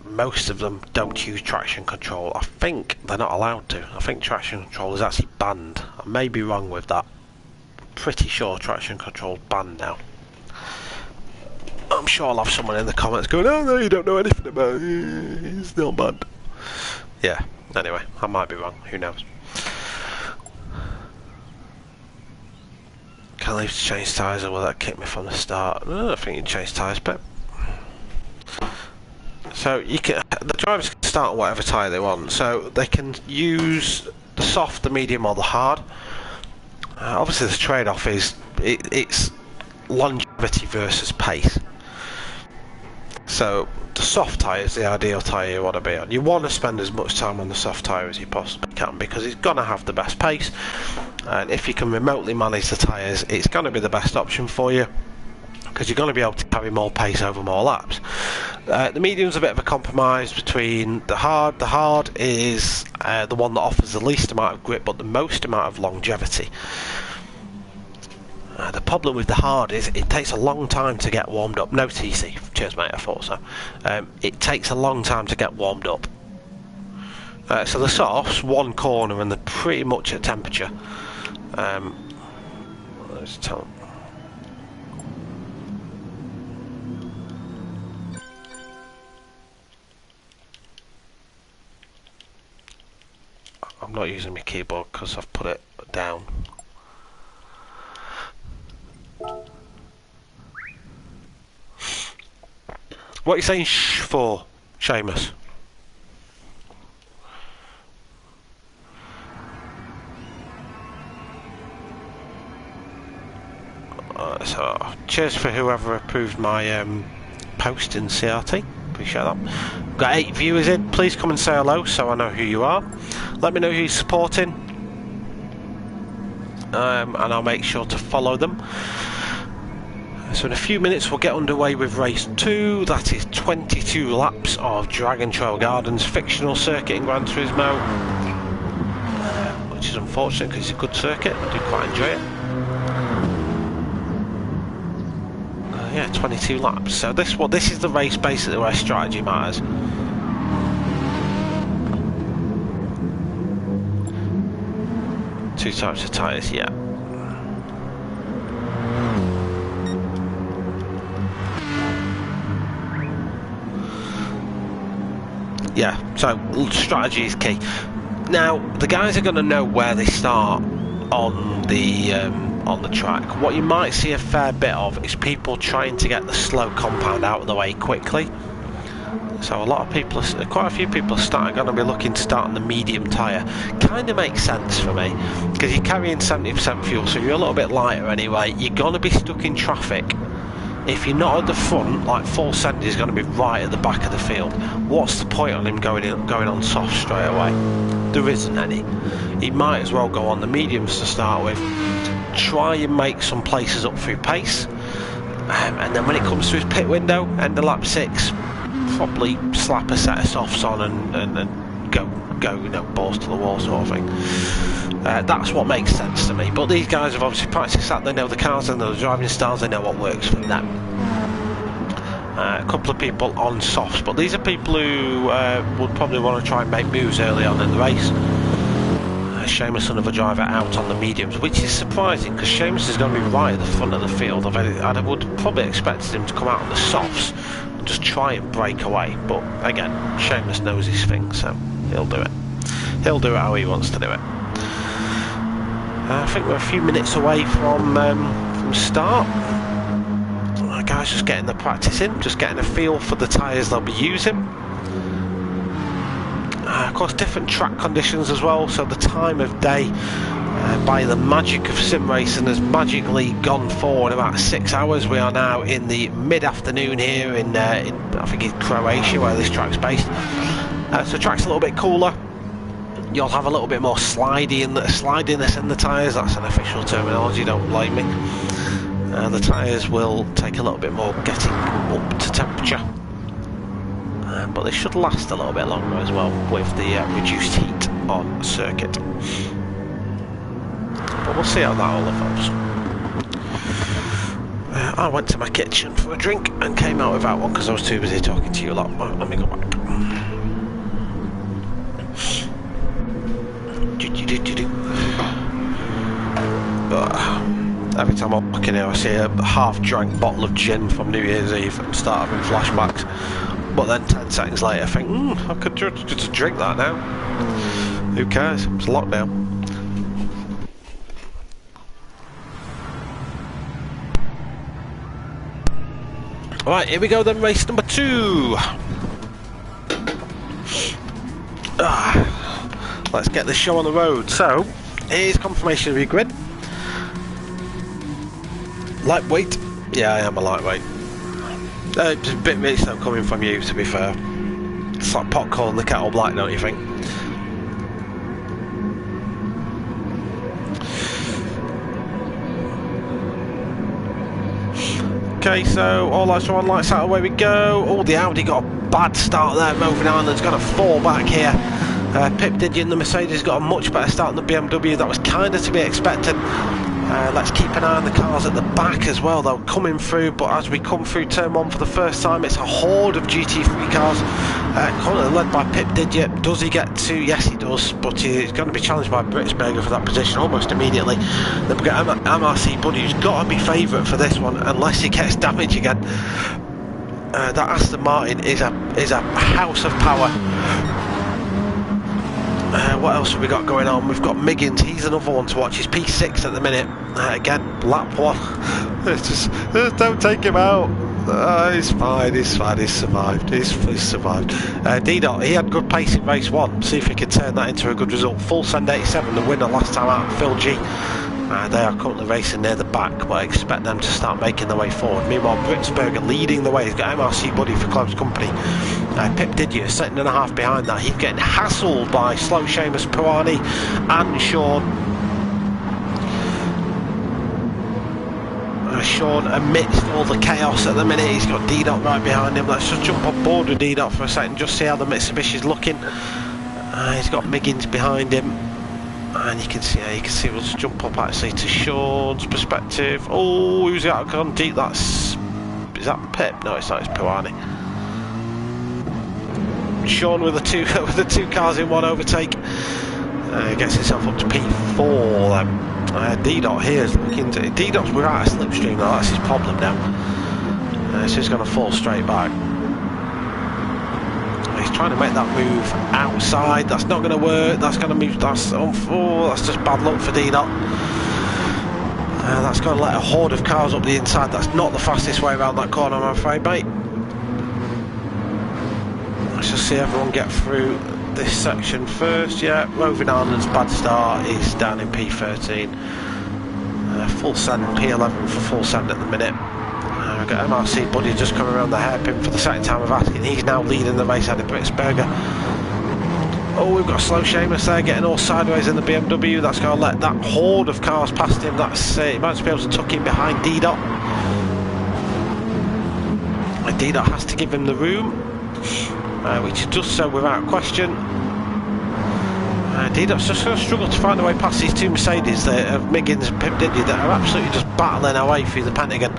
most of them don't use traction control. I think they're not allowed to. I think traction control is actually banned. I may be wrong with that. Pretty sure traction control banned now. I'm sure I'll have someone in the comments going, "Oh no, you don't know anything about it. It's not banned." Yeah. Anyway, I might be wrong. Who knows? Can I leave to change tyres, or will that kick me from the start? No, I think you can change tyres, but. So the drivers can start on whatever tyre they want. So they can use the soft, the medium, or the hard. Obviously, the trade-off is it's longevity versus pace. So the soft tyre is the ideal tyre you want to be on. You want to spend as much time on the soft tyre as you possibly can because it's going to have the best pace. And if you can remotely manage the tyres, it's going to be the best option for you, because you're going to be able to carry more pace over more laps. The medium's a bit of a compromise between the hard. The hard is the one that offers the least amount of grip but the most amount of longevity. The problem with the hard is it takes a long time to get warmed up. No TC. Cheers, mate, I thought so. It takes a long time to get warmed up. So the softs, one corner and they're pretty much at temperature. Let's tell them. I'm not using my keyboard because I've put it down. What are you saying shh for, Seamus? So, cheers for whoever approved my post in CRT. Appreciate that. Got 8 viewers in. Please come and say hello so I know who you are. Let me know who you're supporting, and I'll make sure to follow them. So in a few minutes we'll get underway with race 2. That is 22 laps of Dragon Trail Gardens fictional circuit in Gran Turismo, which is unfortunate because it's a good circuit. I do quite enjoy it. Yeah, 22 laps. So this is the race basically where strategy matters. Two types of tyres, yeah. Yeah, so strategy is key. Now, the guys are going to know where they start on the on the track. What you might see a fair bit of is people trying to get the slow compound out of the way quickly. So a lot of people, quite a few people are going to be looking to start on the medium tyre. Kind of makes sense for me, because you're carrying 70% fuel, so you're a little bit lighter anyway. You're going to be stuck in traffic. If you're not at the front, like full send is going to be right at the back of the field. What's the point on him going on soft straight away? There isn't any. He might as well go on the mediums to start with. Try and make some places up through pace, and then when it comes to his pit window, end of lap 6, probably slap a set of softs on and go, you know, balls to the wall sort of thing. That's what makes sense to me. But these guys have obviously practiced that. They know the cars, they know the driving styles, they know what works for them. A couple of people on softs, but these are people who would probably want to try and make moves early on in the race. Seamus, another driver, out on the mediums, which is surprising because Seamus is going to be right at the front of the field. I would probably expected him to come out on the softs and just try and break away, but again, Seamus knows his thing, so he'll do it. He'll do it how he wants to do it. I think we're a few minutes away from start. Guys just getting the practice in, just getting a feel for the tyres they'll be using. Of course, different track conditions as well, so the time of day, by the magic of sim racing, has magically gone forward about 6 hours. We are now in the mid-afternoon here in I think it's Croatia, where this track's based. So the track's a little bit cooler. You'll have a little bit more slidiness in the tyres. That's an official terminology, don't blame me. The tyres will take a little bit more getting up to temperature. But they should last a little bit longer as well with the reduced heat on circuit. But we'll see how that all evolves. I went to my kitchen for a drink and came out without one because I was too busy talking to you a lot. Let me go back. Every time I walk in here I see a half-drank bottle of gin from New Year's Eve and start having flashbacks. But then 10 seconds later I think, I could just drink that now. Who cares? It's lockdown. Right, here we go then, race number 2. Let's get the show on the road. So, here's confirmation of your grid. Lightweight? Yeah, I am a lightweight. It's a bit rich though coming from you, to be fair. It's like pot calling the kettle black, don't you think? Okay, so all lights are on, lights out, away we go. Oh, the Audi got a bad start there. Moving Island's got to fall back here. Pip Diddy and the Mercedes got a much better start than the BMW. That was kind of to be expected. Let's keep an eye on the cars at the back as well, though, coming through. But as we come through turn 1 for the first time, it's a horde of GT3 cars, currently led by Pip Diddy. Does he get to? Yes, he does, but he's going to be challenged by Britsberger for that position almost immediately. Then we've got MRC Buddy, who's got to be favourite for this one, unless he gets damage again. That Aston Martin is a house of power. What else have we got going on? We've got Miggins, he's another one to watch. He's P6 at the minute. Again, lap 1. It's just don't take him out. He's fine, he's survived. He's survived. D-Dot, he had good pace in race 1. See if he can turn that into a good result. Full send 87, the winner last time out, Phil G. They are currently racing near the back, but I expect them to start making their way forward. Meanwhile, Britsberger leading the way. He's got MRC Buddy for close company. Pip Diddy, a second and a half behind that. He's getting hassled by slow Seamus, Pirani and Sean. Sean, amidst all the chaos at the minute, he's got D-Dot right behind him. Let's just jump on board with D-Dot for a second, just see how the Mitsubishi's looking. He's got Miggins behind him. And you can see we'll just jump up actually to Sean's perspective. Oh, who's that gone deep? Is that Pip? No, it's not, it's Pirani. Sean with the two cars in one overtake. Gets himself up to P4 then. D-Dot here is looking to... D-Dot's without a slipstream though, that's his problem now. So he's going to fall straight back. He's trying to make that move outside. That's not going to work. That's going to move. That's just bad luck for D-Dot. That's going to let a horde of cars up the inside. That's not the fastest way around that corner, I'm afraid, mate. Let's just see everyone get through this section first. Yeah, Roving Island's bad start is down in P13. Full send, P11 for full send at the minute. We've got MRC Buddy just coming around the hairpin for the second time of asking. He's now leading the race out of Britsberger. Oh, we've got Slow Seamus there getting all sideways in the BMW. That's going to let that horde of cars past him. That's he might be able to tuck in behind D-Dot. D-Dot has to give him the room, which he does so without question. D-Dot's just going to struggle to find a way past these two Mercedes of Miggins and Pip Diddy that are absolutely just battling our way through the Pentagon.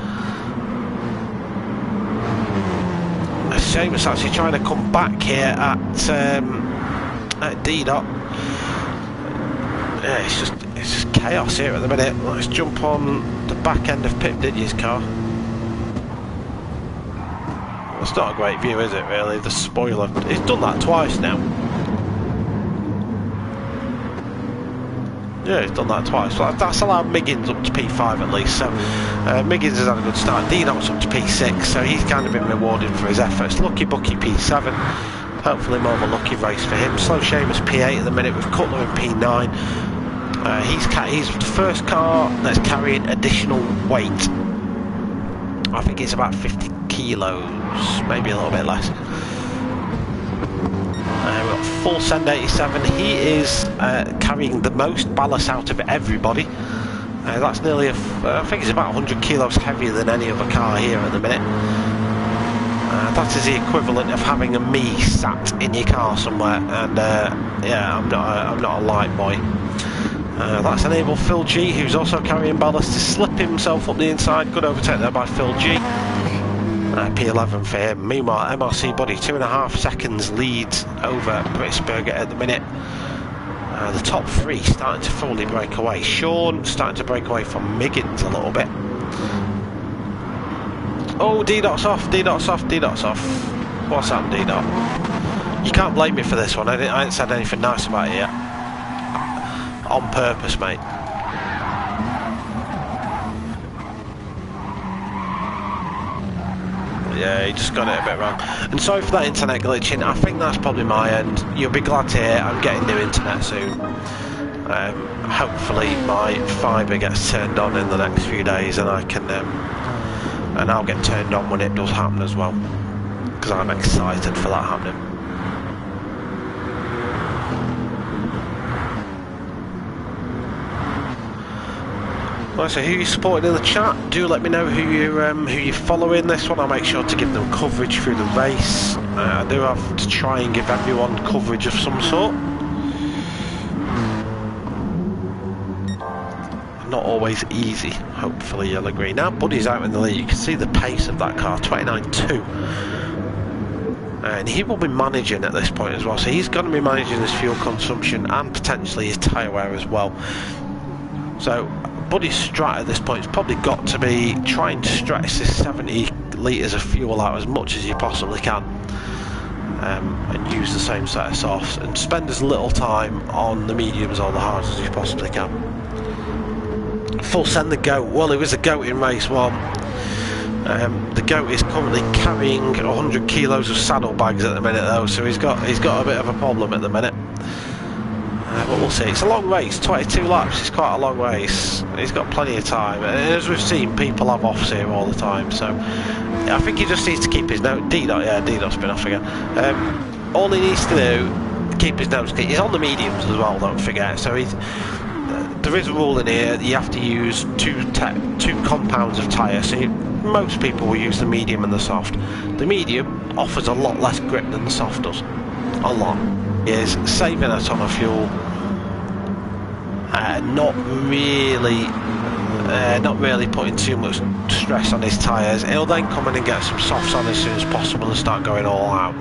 Seamus actually trying to come back here at D-Dot. Yeah, it's just chaos here at the minute. Let's jump on the back end of Pip Diddy's car. It's not a great view, is it, really? The spoiler. He's done that twice now. Yeah, he's done that twice. So that's allowed Miggins up to P5 at least. So Miggins has had a good start. D-Dot's up to P6, so he's kind of been rewarded for his efforts. Lucky Bucky P7. Hopefully more of a lucky race for him. Slow Seamus P8 at the minute with Cutler in P9. He's the first car that's carrying additional weight. I think it's about 50 kilos, maybe a little bit less. We've got full send 87. He is carrying the most ballast out of everybody. That's nearly, I think it's about 100 kilos heavier than any other car here at the minute. That is the equivalent of having a me sat in your car somewhere, and yeah, I'm not a light boy. That's enabled Phil G, who's also carrying ballast, to slip himself up the inside. Good overtake there by Phil G. P11 for him. Meanwhile, MRC Buddy 2.5 seconds leads over Britsberger at the minute. The top three starting to fully break away. Sean starting to break away from Miggins a little bit. Oh, D-Dot's off, D-Dot's off, D-Dot's off. What's happened, D-Dot? You can't blame me for this one. I ain't said anything nice about it yet. On purpose, mate. Yeah, he just got it a bit wrong. And sorry for that internet glitching. I think that's probably my end. You'll be glad to hear I'm getting new internet soon. Hopefully my fibre gets turned on in the next few days, and I can and I'll get turned on when it does happen as well, because I'm excited for that happening. Right, so who you supporting in the chat? Do let me know who you're following this one. I'll make sure to give them coverage through the race. I do have to try and give everyone coverage of some sort. Not always easy, hopefully you'll agree. Now Buddy's out in the lead, you can see the pace of that car, 29.2. And he will be managing at this point as well, so he's going to be managing his fuel consumption and potentially his tyre wear as well. So Buddy's strat at this point has probably got to be trying to stretch this 70 litres of fuel out as much as you possibly can, and use the same set of softs and spend as little time on the mediums or the hards as you possibly can. Full send the GOAT. Well, it was the GOAT in race one. The GOAT is currently carrying 100 kilos of saddlebags at the minute though, so he's got a bit of a problem at the minute. But we'll see. It's a long race, 22 laps is quite a long race. He's got plenty of time, and as we've seen, people have offs here all the time, so I think he just needs to keep his nose. D-Dot, yeah, D-Dot's been off again. All he needs to do, keep his nose clean. He's on the mediums as well, don't forget, so there is a rule in here that you have to use two compounds of tyre, so most people will use the medium and the soft. The medium offers a lot less grip than the soft does, a lot. Is saving a ton of fuel, not really putting too much stress on his tyres. He'll then come in and get some softs on as soon as possible and start going all out,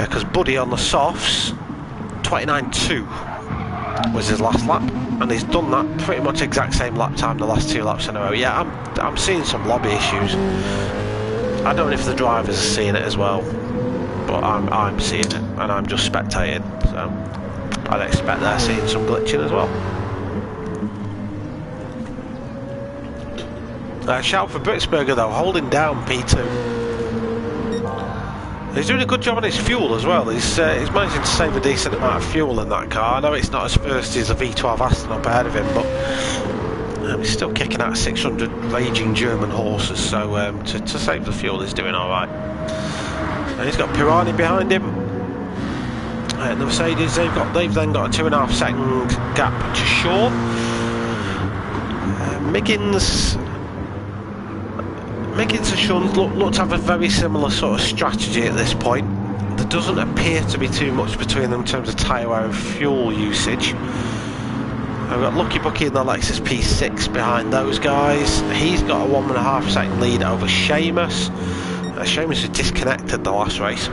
because Buddy on the softs, 29.2 was his last lap, and he's done that pretty much exact same lap time the last 2 laps in a row. Yeah, I'm seeing some lobby issues. I don't know if the drivers are seeing it as well, but I'm seeing it, and I'm just spectating, so I'd expect they're seeing some glitching as well. Shout for Britsberger though, holding down P2. He's doing a good job on his fuel as well. He's managing to save a decent amount of fuel in that car. I know it's not as fast as a V12 Aston up ahead of him, but he's still kicking out 600 raging German horses, so to save the fuel he's doing alright. And he's got Pirani behind him. The Mercedes, they've then got a 2.5 second gap to Shaw. Miggins and Sean look to have a very similar sort of strategy at this point. There doesn't appear to be too much between them in terms of tyre wear and fuel usage. I've got Lucky Bucky in the Lexus P6 behind those guys. He's got a 1.5 second lead over Seamus. Seamus was disconnected the last race.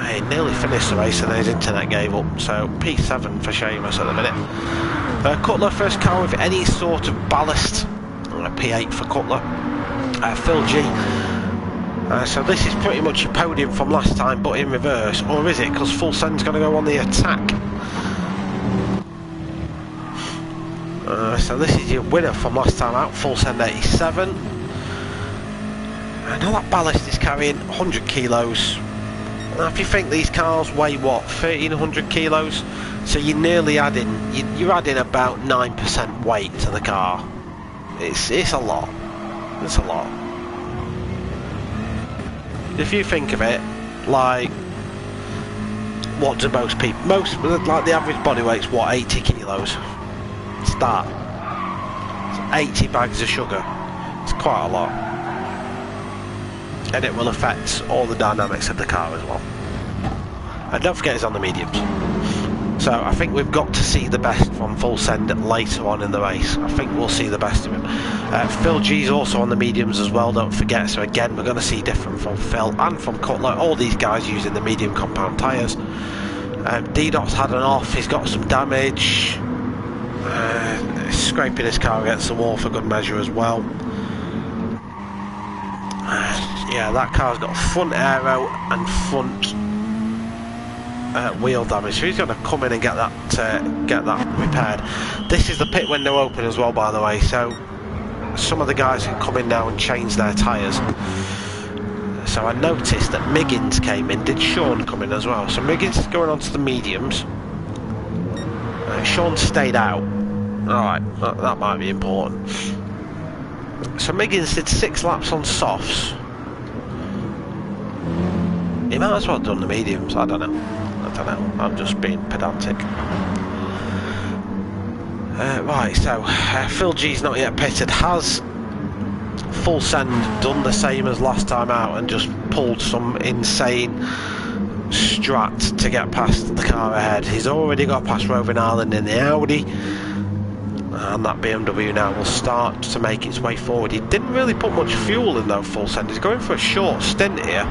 He nearly finished the race and then his internet gave up, so P7 for Seamus at the minute. Cutler first car with any sort of ballast, P8 for Cutler. Phil G. So this is pretty much your podium from last time, but in reverse, or is it? Because Full Send's going to go on the attack. So this is your winner from last time out, Full Send 87. Now that ballast is carrying 100 kilos. Now if you think these cars weigh what, 1300 kilos, so you're nearly adding, you're adding about 9% weight to the car. It's a lot. It's a lot. If you think of it, like, what do most people, like the average body weight's what, 80 kilos? It's that. It's 80 bags of sugar. It's quite a lot. And it will affect all the dynamics of the car as well. And don't forget it's on the mediums. So I think we've got to see the best from Full Send later on in the race. I think we'll see the best of him. Phil G's also on the mediums as well, don't forget. So again, we're going to see different from Phil and from Cutler. All these guys using the medium compound tyres. D-Dot's had an off, he's got some damage. Scraping his car against the wall for good measure as well. Yeah, that car's got front aero and front wheel damage, so he's going to come in and get that repaired. This is the pit window open as well, by the way, so some of the guys can come in now and change their tyres. So I noticed that Miggins came in. Did Sean come in as well? So Miggins is going on to the mediums. Sean stayed out. Alright, that might be important. So Miggins did 6 laps on softs. He might as well have done the mediums, I don't know. I'm just being pedantic. Right, so Phil G's not yet pitted. Has Full Send done the same as last time out and just pulled some insane strat to get past the car ahead? He's already got past Roving Island in the Audi, and that BMW now will start to make its way forward. He didn't really put much fuel in though, Full Send. He's going for a short stint here.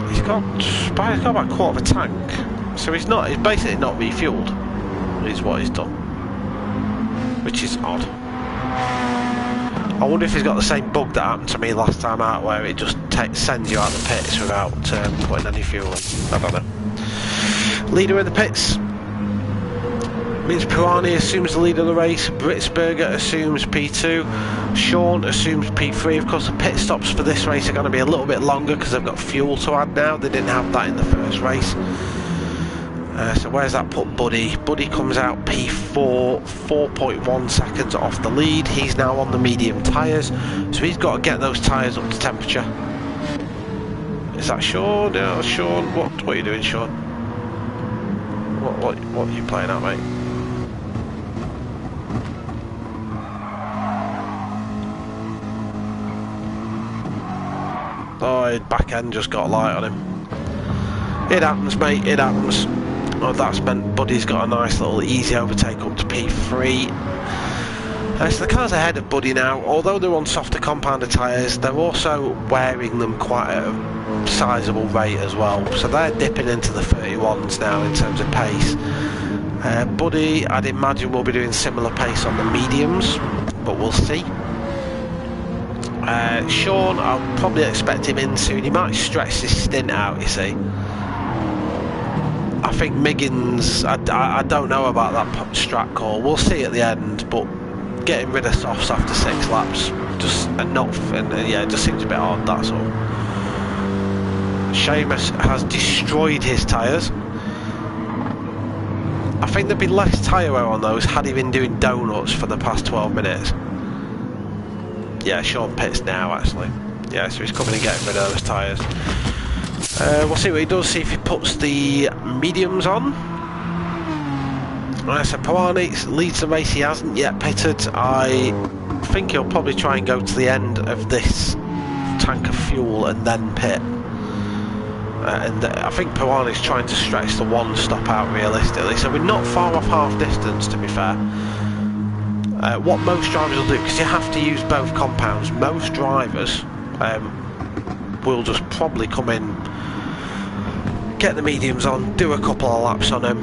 He's got about a quarter of a tank, so he's basically not refueled, is what he's done, which is odd. I wonder if he's got the same bug that happened to me last time out, where it just sends you out the pits without putting any fuel in. I don't know. Leader in the pits means Pirani assumes the lead of the race, Britsberger assumes P2, Sean assumes P3. Of course the pit stops for this race are going to be a little bit longer because they've got fuel to add now. They didn't have that in the first race. So where's that put Buddy? Buddy comes out P4, 4.1 seconds off the lead. He's now on the medium tyres, so he's got to get those tyres up to temperature. Is that Sean? Yeah, Sean. What are you doing, Sean? What are you playing at, mate? Oh, his back end just got a light on him. It happens, mate, it happens. Oh, that's meant Buddy's got a nice little easy overtake up to P3. So the car's ahead of Buddy now. Although they're on softer compounder tyres, they're also wearing them quite at a sizable rate as well. So they're dipping into the 31s now in terms of pace. Buddy, I'd imagine, will be doing similar pace on the mediums, but we'll see. Sean, I'll probably expect him in soon. He might stretch this stint out, you see. I think Miggins, I don't know about that strat call. We'll see at the end, but getting rid of softs after 6 laps. Just enough, and yeah, it just seems a bit odd, that's all. Seamus has destroyed his tyres. I think there'd be less tyre wear on those had he been doing donuts for the past 12 minutes. Yeah, Sean pits now actually. Yeah, so he's coming and getting rid of those tyres. We'll see what he does, see if he puts the mediums on. Right, so Pawani leads the race, he hasn't yet pitted. I think he'll probably try and go to the end of this tank of fuel and then pit. And I think Pawani's trying to stretch the one stop out realistically, so we're not far off half distance to be fair. What most drivers will do, because you have to use both compounds, most drivers will just probably come in, get the mediums on, do a couple of laps on them,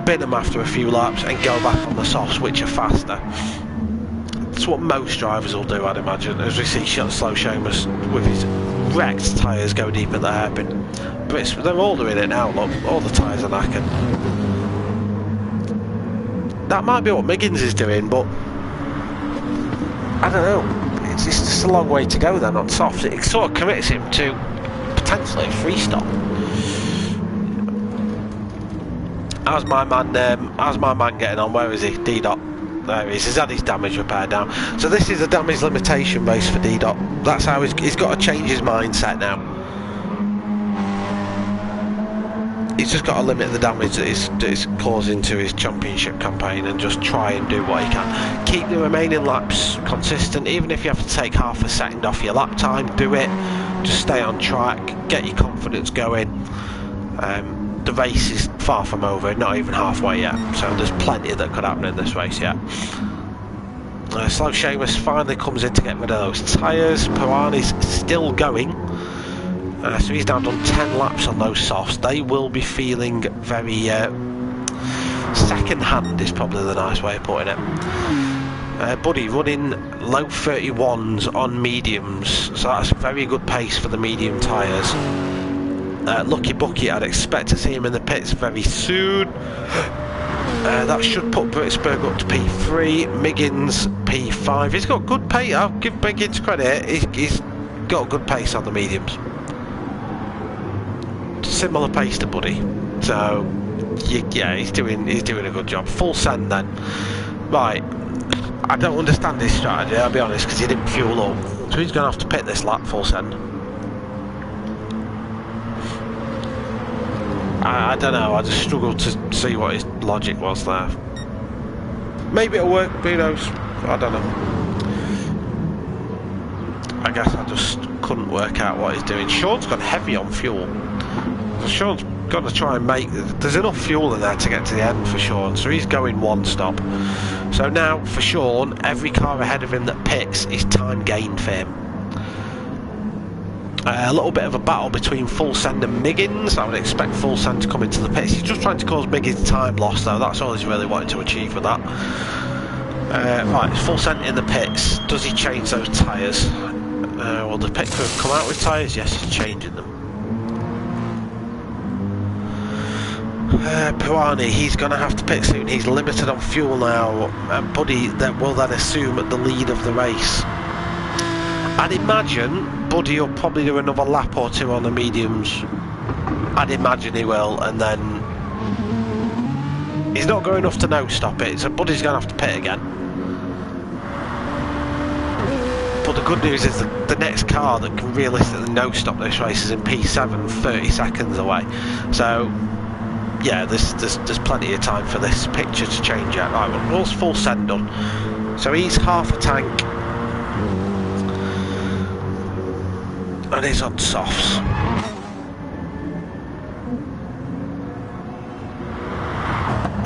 bin them after a few laps and go back on the softs which are faster. That's what most drivers will do, I'd imagine, as we see slow Seamus with his wrecked tyres go deep at the hairpin. But they're all doing it now, look, all the tyres are knackered. That might be what Miggins is doing, but I don't know, it's just a long way to go then on softs. It sort of commits him to potentially a free stop. How's my man getting on? Where is he? D-Dot. There he is. He's had his damage repaired now. So this is a damage limitation race for D-Dot. That's how he's got to change his mindset now. He's just got to limit the damage that is causing to his championship campaign and just try and do what he can. Keep the remaining laps consistent, even if you have to take half a second off your lap time, do it. Just stay on track, get your confidence going. The race is far from over, not even halfway yet, so there's plenty that could happen in this race yet. Slow Seamus finally comes in to get rid of those tyres. Pawani's still going, so he's now done 10 laps on those softs. They will be feeling very second hand is probably the nice way of putting it. Buddy running low 31s on mediums, so that's a very good pace for the medium tyres. Lucky Bucky, I'd expect to see him in the pits very soon. That should put Britsburg up to P3, Miggins P5. He's got good pace, I'll give Miggins credit, he's got good pace on the mediums. Similar pace to Buddy, so yeah, he's doing a good job. Full send then. Right, I don't understand this strategy, I'll be honest, because he didn't fuel up. So he's going to have to pit this lap full send. I don't know, I just struggled to see what his logic was there. Maybe it'll work, who knows, I don't know. I guess I just couldn't work out what he's doing. Sean's gone heavy on fuel. Sean's got to try and make, there's enough fuel in there to get to the end for Sean, so he's going one stop. So now for Sean, every car ahead of him that pits is time gained for him. A little bit of a battle between Full Send and Miggins. I would expect Full Send to come into the pits. He's just trying to cause Miggins time loss though, that's all he's really wanting to achieve with that. Right, Full Send in the pits. Does he change those tyres? Will the pit crew come out with tyres? Yes, he's changing them. Pawani, he's going to have to pit soon. He's limited on fuel now. Buddy will then assume the lead of the race. I'd imagine Buddy will probably do another lap or two on the mediums. I'd imagine he will, and then he's not going enough to no stop it, so Buddy's going to have to pit again. But the good news is the next car that can realistically no stop this race is in P7, 30 seconds away. So yeah, there's plenty of time for this picture to change yet. Right, well, what's Full Send done? So he's half a tank. And he's on softs.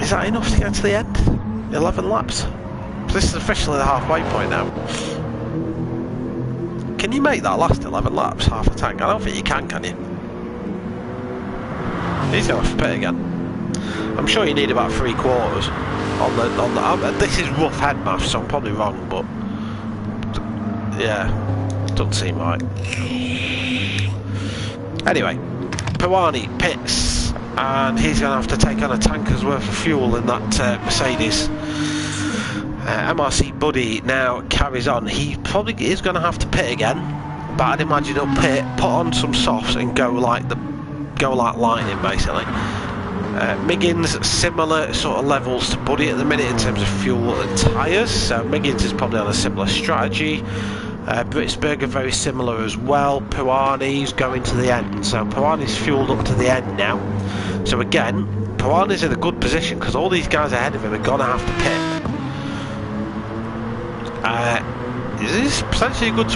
Is that enough to get to the end? 11 laps? This is officially the halfway point now. Can you make that last 11 laps, half a tank? I don't think you can you? He's going to have to pit again. I'm sure you need about 3/4 on the this is rough head math, so I'm probably wrong, but yeah, doesn't seem right. Anyway, Pawani pits, and he's going to have to take on a tanker's worth of fuel in that Mercedes. MRC Buddy now carries on. He probably is going to have to pit again, but I'd imagine he'll pit, put on some softs, and go like lightning basically. Miggins, similar sort of levels to Buddy at the minute in terms of fuel and tyres, so Miggins is probably on a similar strategy. Britsberger very similar as well. Pirani's going to the end, so Pirani's fueled up to the end now. So again, Pirani's in a good position because all these guys ahead of him are going to have to pit. This is potentially a good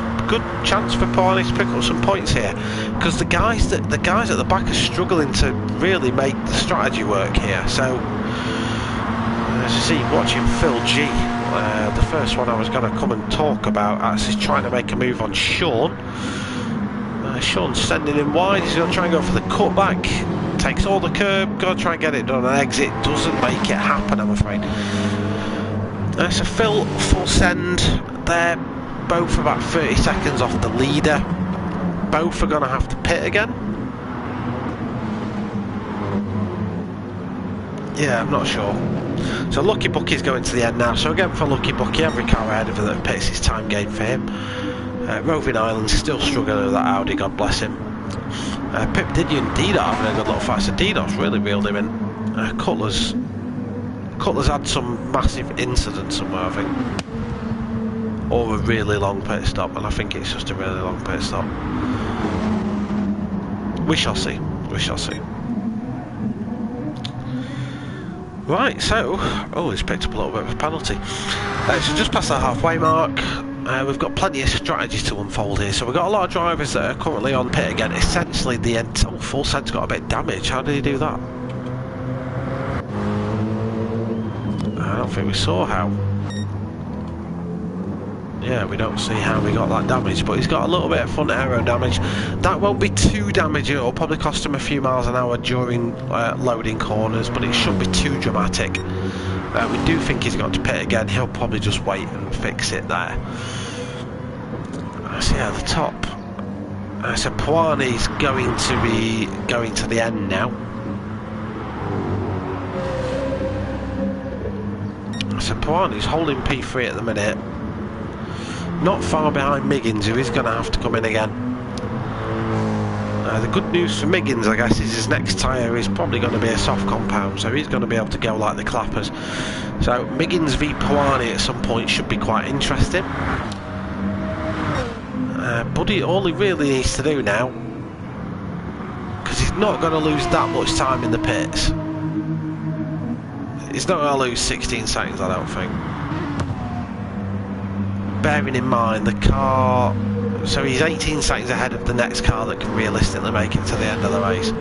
chance for Pirani to pick up some points here, because the guys at the back are struggling to really make the strategy work here. So as you see, watching Phil G, the first one I was going to come and talk about, actually trying to make a move on Sean. Sean's sending him wide. He's going to try and go for the cutback. Takes all the curb, going to try and get it done, and exit doesn't make it happen, I'm afraid. So Phil, full send there, both about 30 seconds off the leader. Both are going to have to pit again. Yeah, I'm not sure. So Lucky Bucky's going to the end now. So again for Lucky Bucky, every car ahead of him that pits is time gain for him. Roving Island's still struggling with that Audi, God bless him. Pip Didion and Didot having a good little fight. So Didot's really reeled him in. Cutler's had some massive incident somewhere, I think, or a really long pit stop, and I think it's just a really long pit stop. We shall see. We shall see. Right, so he's picked up a little bit of a penalty. So just past the halfway mark, we've got plenty of strategies to unfold here. So we've got a lot of drivers that are currently on pit again. Essentially, the full set's got a bit damaged. How did he do that? I don't think we saw how. Yeah, we don't see how we got that damage, but he's got a little bit of front aero damage. That won't be too damaging. It'll probably cost him a few miles an hour during loading corners, but it shouldn't be too dramatic. We do think he's got to pit again. He'll probably just wait and fix it there. I see at the top. So Pirani's going to be going to the end now. So Pirani's holding P3 at the minute. Not far behind Miggins, who is going to have to come in again. The good news for Miggins, I guess, is his next tyre is probably going to be a soft compound, so he's going to be able to go like the clappers. So Miggins v Pirani at some point should be quite interesting. Buddy, all he really needs to do now, because he's not going to lose that much time in the pits. He's not going to lose 16 seconds, I don't think. Bearing in mind the car, so he's 18 seconds ahead of the next car that can realistically make it to the end of the race.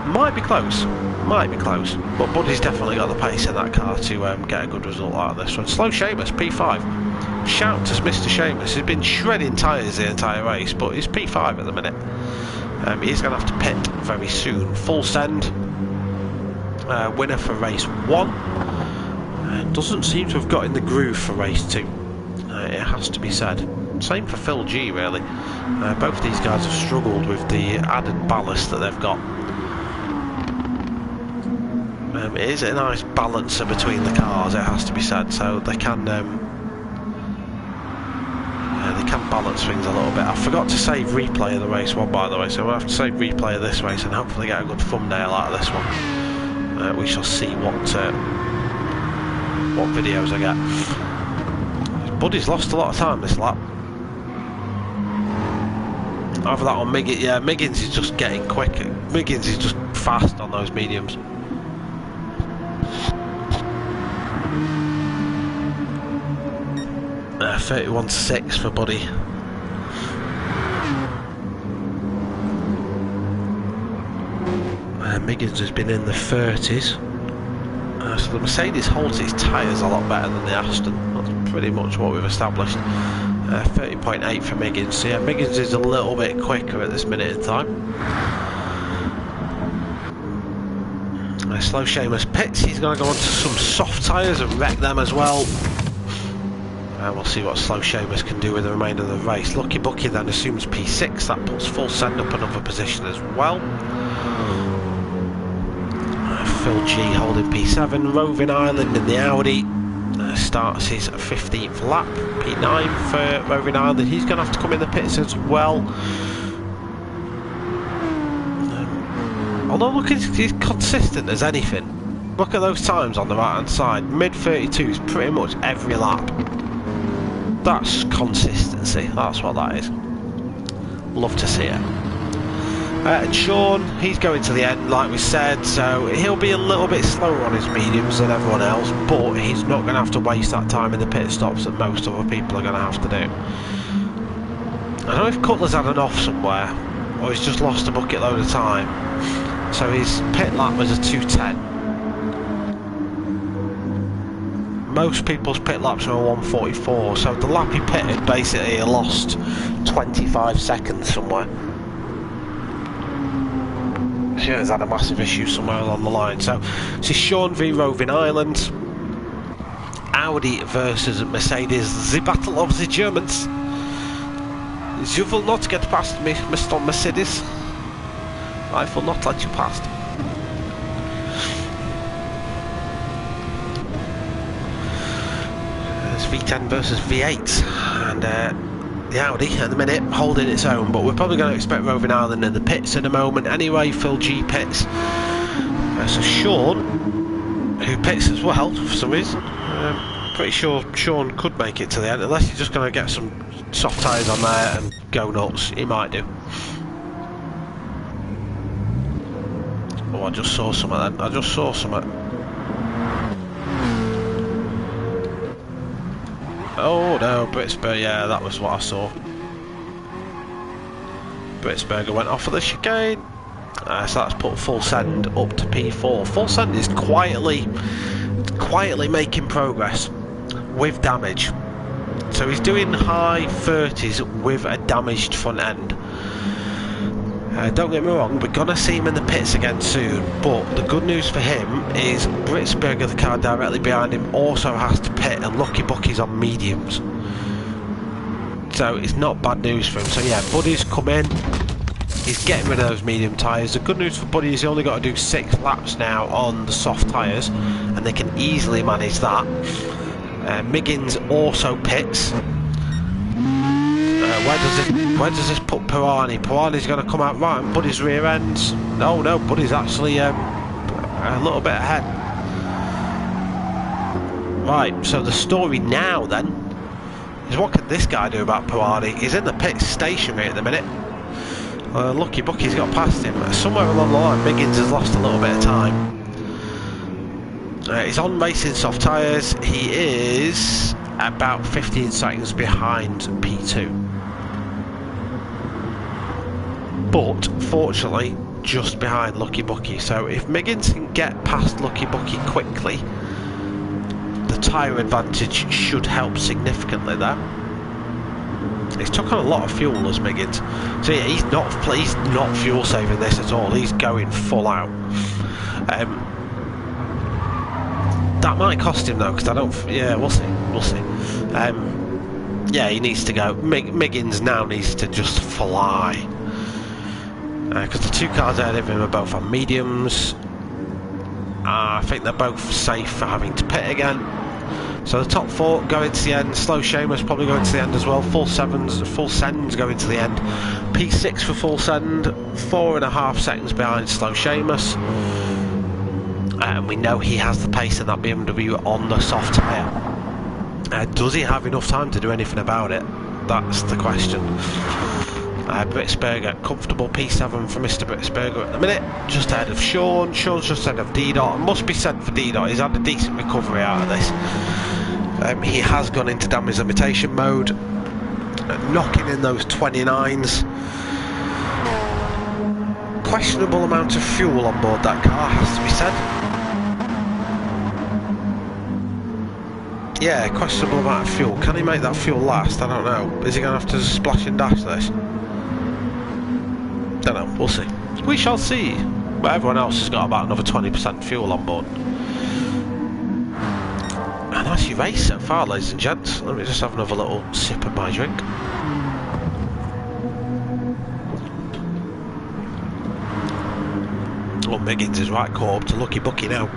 Might be close, but Buddy's definitely got the pace in that car to get a good result out of this one. Slow Seamus, P5. Shout to Mr. Seamus, he's been shredding tyres the entire race, but he's P5 at the minute. He's going to have to pit very soon. Full send, winner for race 1. Doesn't seem to have got in the groove for race 2, it has to be said. Same for Phil G, really. Both these guys have struggled with the added ballast that they've got. It is a nice balancer between the cars, it has to be said, so they can balance things a little bit. I forgot to save replay of the race 1, by the way, so we'll have to save replay of this race and hopefully get a good thumbnail out of this one. We shall see what videos I get. Buddy's lost a lot of time this lap. Over that on Miggins, yeah, Miggins is just getting quick. Miggins is just fast on those mediums. Uh, 31.6 for Buddy. Miggins has been in the 30s. So the Mercedes holds its tyres a lot better than the Aston. That's pretty much what we've established. 30.8 for Miggins. So yeah, Miggins is a little bit quicker at this minute in time. Slow Seamus pits. He's going to go onto some soft tyres and wreck them as well. And we'll see what Slow Seamus can do with the remainder of the race. Lucky Bucky then assumes P6. That puts Full Send up another position as well. Phil G holding P7. Roving Island in the Audi starts his 15th lap. P9 for Roving Island. He's going to have to come in the pits as well. Although look, he's consistent as anything. Look at those times on the right hand side. Mid 32s pretty much every lap. That's consistency. That's what that is. Love to see it. And Sean, he's going to the end like we said, so he'll be a little bit slower on his mediums than everyone else, but he's not going to have to waste that time in the pit stops that most other people are going to have to do. I don't know if Cutler's had an off somewhere, or he's just lost a bucket load of time. So his pit lap was a 2:10. Most people's pit laps are a 1:44, so the lap he pitted basically he lost 25 seconds somewhere. Yeah, he's had a massive issue somewhere along the line. So this is Sean v Roving Island. Audi versus Mercedes. The battle of the Germans. You will not get past me, Mr. Mercedes. I will not let you past. It's V10 versus V8. And the Audi at the minute holding its own, but we're probably going to expect Roving Island in the pits in a moment anyway. Phil G pits, so Sean, who pits as well for some reason. Pretty sure Sean could make it to the end, unless he's just going to get some soft tyres on there and go nuts. He might do. Oh, I just saw something then. I just saw something. Oh no, Britsberger, yeah, that was what I saw. Britsberger went off of the chicane. So that's put Full Send up to P4. Full Send is quietly making progress with damage. So he's doing high 30s with a damaged front end. Don't get me wrong, we're going to see him in the pits again soon, but the good news for him is Britsberger, the car directly behind him, also has to pit, and Lucky Bucky's on mediums. So it's not bad news for him. So yeah, Buddy's come in, he's getting rid of those medium tyres. The good news for Buddy is he's only got to do 6 laps now on the soft tyres, and they can easily manage that. Miggins also pits. Where does this put Pirani? Pirani's going to come out right on Buddy's rear ends. No, Buddy's actually a little bit ahead. Right, so the story now then is what can this guy do about Pirani? He's in the pit stationary at the minute. Lucky Bucky's got past him. Somewhere along the line, Miggins has lost a little bit of time. He's on racing soft tyres. He is about 15 seconds behind P2. But fortunately just behind Lucky Bucky, so if Miggins can get past Lucky Bucky quickly, the tyre advantage should help significantly there. He's took on a lot of fuel as Miggins, so yeah, he's not fuel saving this at all. He's going full out. That might cost him though, because I don't. Yeah, we'll see. Yeah, he needs to go. Miggins now needs to just fly. Because the 2 cars ahead of him are both on mediums. I think they're both safe for having to pit again. So the top 4 going to the end. Slow Seamus probably going to the end as well. Full Send's going to the end. P6 for Full Send, 4.5 seconds behind Slow Seamus. And we know he has the pace in that BMW on the soft tyre. Does he have enough time to do anything about it? That's the question. Britsberger, comfortable P7 for Mr. Britsberger at the minute, just ahead of Sean. Sean's just ahead of D-Dot. Must be said for D-Dot, he's had a decent recovery out of this. He has gone into damage limitation mode, knocking in those 29s. Questionable amount of fuel on board that car, has to be said. Yeah, questionable amount of fuel. Can he make that fuel last? I don't know. Is he going to have to splash and dash this? Don't know, we'll see. We shall see. But everyone else has got about another 20% fuel on board. A nice race so far, ladies and gents. Let me just have another little sip of my drink. Oh, Miggins is right caught up to Lucky Bucky now.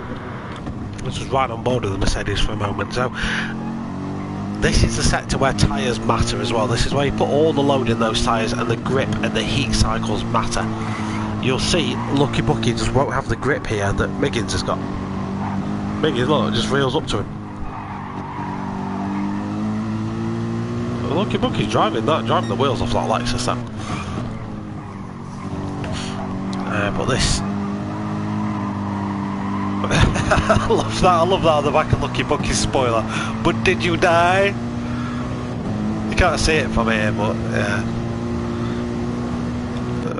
This was right on board with the Mercedes for a moment. So this is the sector where tyres matter as well. This is where you put all the load in those tyres, and the grip and the heat cycles matter. You'll see Lucky Bucky just won't have the grip here that Miggins has got. Miggins, look, just reels up to him. Lucky Bucky's driving the wheels off that Lexus then. But this I love that on the back of Lucky Bucky's spoiler. But did you die? You can't see it from here, but yeah.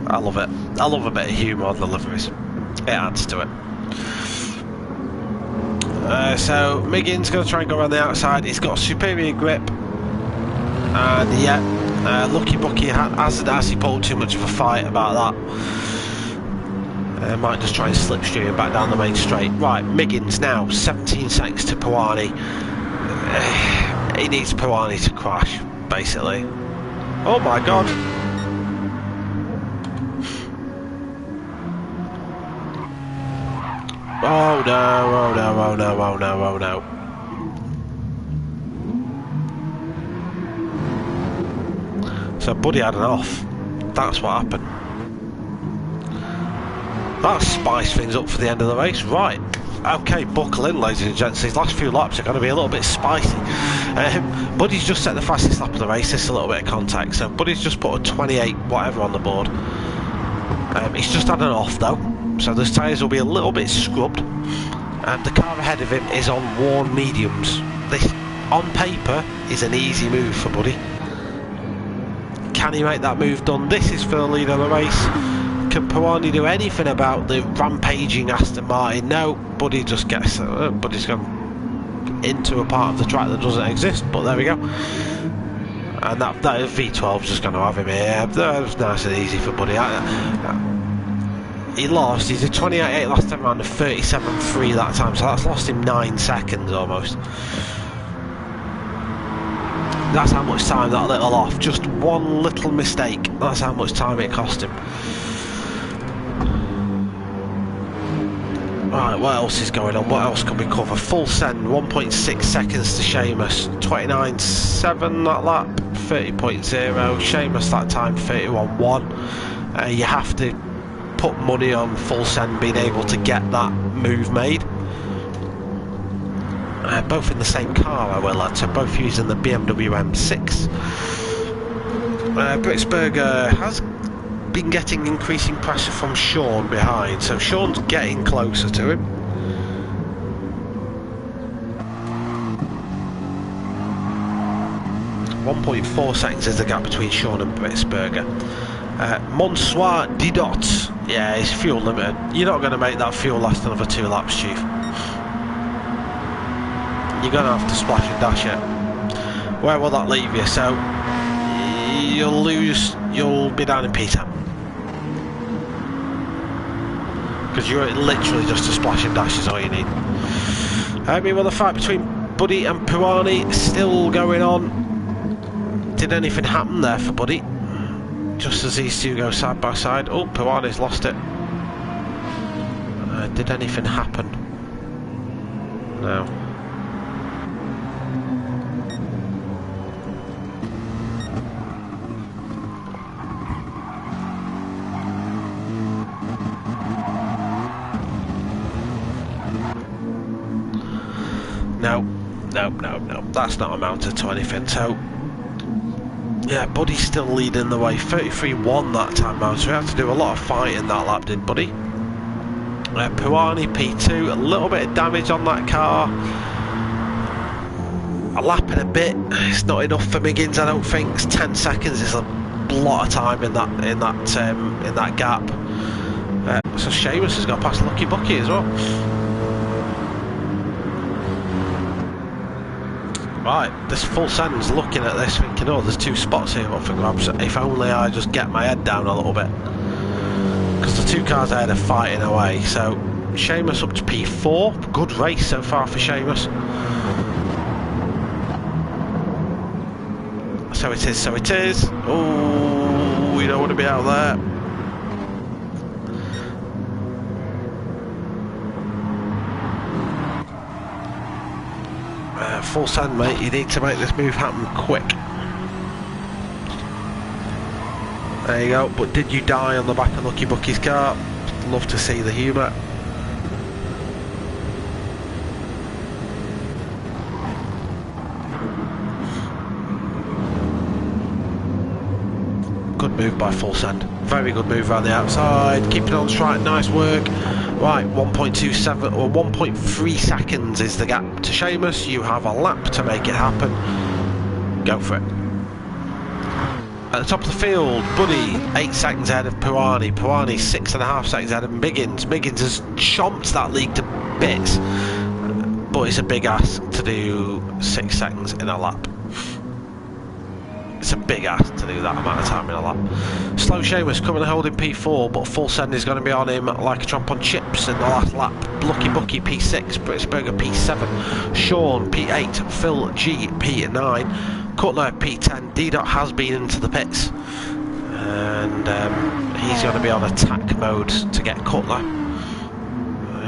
I love it. I love a bit of humour on the liveries. It adds to it. So Miggins going to try and go around the outside. He's got superior grip. And yeah, Lucky Bucky hasn't he pulled too much of a fight about that. Might just try and slipstream him back down the main straight. Right, Miggins now, 17 seconds to Puani. He needs Puani to crash, basically. Oh my god. Oh no, oh no, oh no, oh no, oh no. So Buddy had an off. That's what happened. That spiced things up for the end of the race. Right, okay, buckle in, ladies and gents. These last few laps are going to be a little bit spicy. Buddy's just set the fastest lap of the race. This is a little bit of context. So Buddy's just put a 28 whatever on the board. He's just had an off though, so those tyres will be a little bit scrubbed. The car ahead of him is on worn mediums. This, on paper, is an easy move for Buddy. Can he make that move done? This is for the lead of the race. Can Puani do anything about the rampaging Aston Martin? No, Buddy just gets... Buddy's gone into a part of the track that doesn't exist, but there we go. And that V12's just going to have him here. That was nice and easy for Buddy. He lost. He's a 28.8 last time around, a 37.3 that time, so that's lost him 9 seconds almost. That's how much time that little off. Just one little mistake. That's how much time it cost him. Right, what else is going on? What else can we cover? Full send, 1.6 seconds to Seamus. 29.7 that lap, 30.0. Seamus that time, 31.1. You have to put money on full send being able to get that move made. Both in the same car, I will add, so both using the BMW M6. Britsberger has been getting increasing pressure from Sean behind, so Sean's getting closer to him. .4 seconds is the gap between Sean and Britsberger. Monsoir Didot, yeah, he's fuel limited. You're not going to make that fuel last another 2 laps, Chief. You're going to have to splash and dash it. Where will that leave you? So you'll be down in P10. Because you're literally just a splash and dash is all you need. Meanwhile, the fight between Buddy and Puani still going on. Did anything happen there for Buddy? Just as these two go side by side. Oh, Puani's lost it. Did anything happen? No. No, that's not amounted to anything. So yeah, Buddy's still leading the way, 33.1 that time out, so we had to do a lot of fighting that lap, did Buddy. Puani P2, a little bit of damage on that car, a lap and a bit. It's not enough for Miggins, I don't think. It's 10 seconds is a lot of time in that gap. So Seamus has got past Lucky Bucky as well. Right, this full send's looking at this thinking, oh, there's 2 spots here up for grabs. If only I just get my head down a little bit. Because the 2 cars ahead are fighting away. So, Seamus up to P4. Good race so far for Seamus. So it is, so it is. Oh, we don't want to be out there. full send, mate. You need to make this move happen quick. There you go. But did you die on the back of Lucky Bucky's car? Love to see the humour. Good move by full send. Very good move around the outside. Keep it on strike. Nice work. Right, 1.27 or 1.3 seconds is the gap to Seamus. You have a lap to make it happen. Go for it. At the top of the field, Buddy 8 seconds ahead of Puani. Puani 6.5 seconds ahead of Miggins. Miggins has chomped that league to bits, but it's a big ask to do 6 seconds in a lap. It's a big ask to do that amount of time in a lap. Slow Seamus coming and holding P4, but full send is going to be on him like a chomp on chips in the last lap. Lucky Bucky P6, Britsberger P7, Sean P8, Phil G P9, Cutler P10. D-Dot has been into the pits, and he's going to be on attack mode to get Cutler.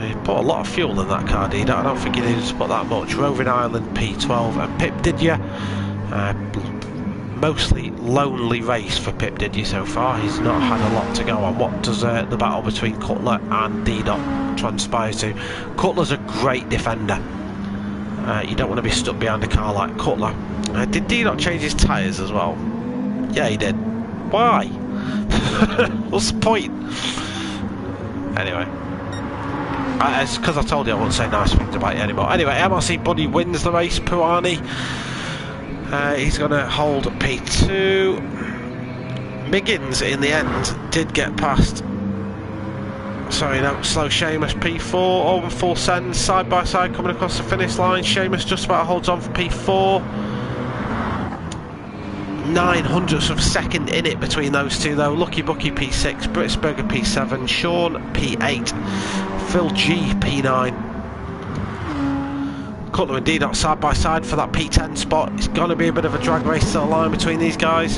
He put a lot of fuel in that car, D-Dot. I don't think he needed to put that much. Roving Island P12, and Pip Didier. Mostly lonely race for Pip Didier so far. He's not had a lot to go on. What does the battle between Cutler and D-Dot transpire to? Cutler's a great defender. You don't want to be stuck behind a car like Cutler. Did D-Dot change his tyres as well? Yeah, he did. Why? What's the point? Anyway. It's because I told you I wouldn't say nice things about you anymore. Anyway, MRC Buddy wins the race. Puani. He's going to hold P2. Miggins in the end did get past. Sorry, no, slow Seamus P4 over full send, side by side coming across the finish line. Seamus just about holds on for P4. 900ths of a second in it between those two though. Lucky Bucky P6, Britsberger P7, Sean P8, Phil G P9. Cutler and D-Dot side by side for that P10 spot. It's going to be a bit of a drag race to the line between these guys.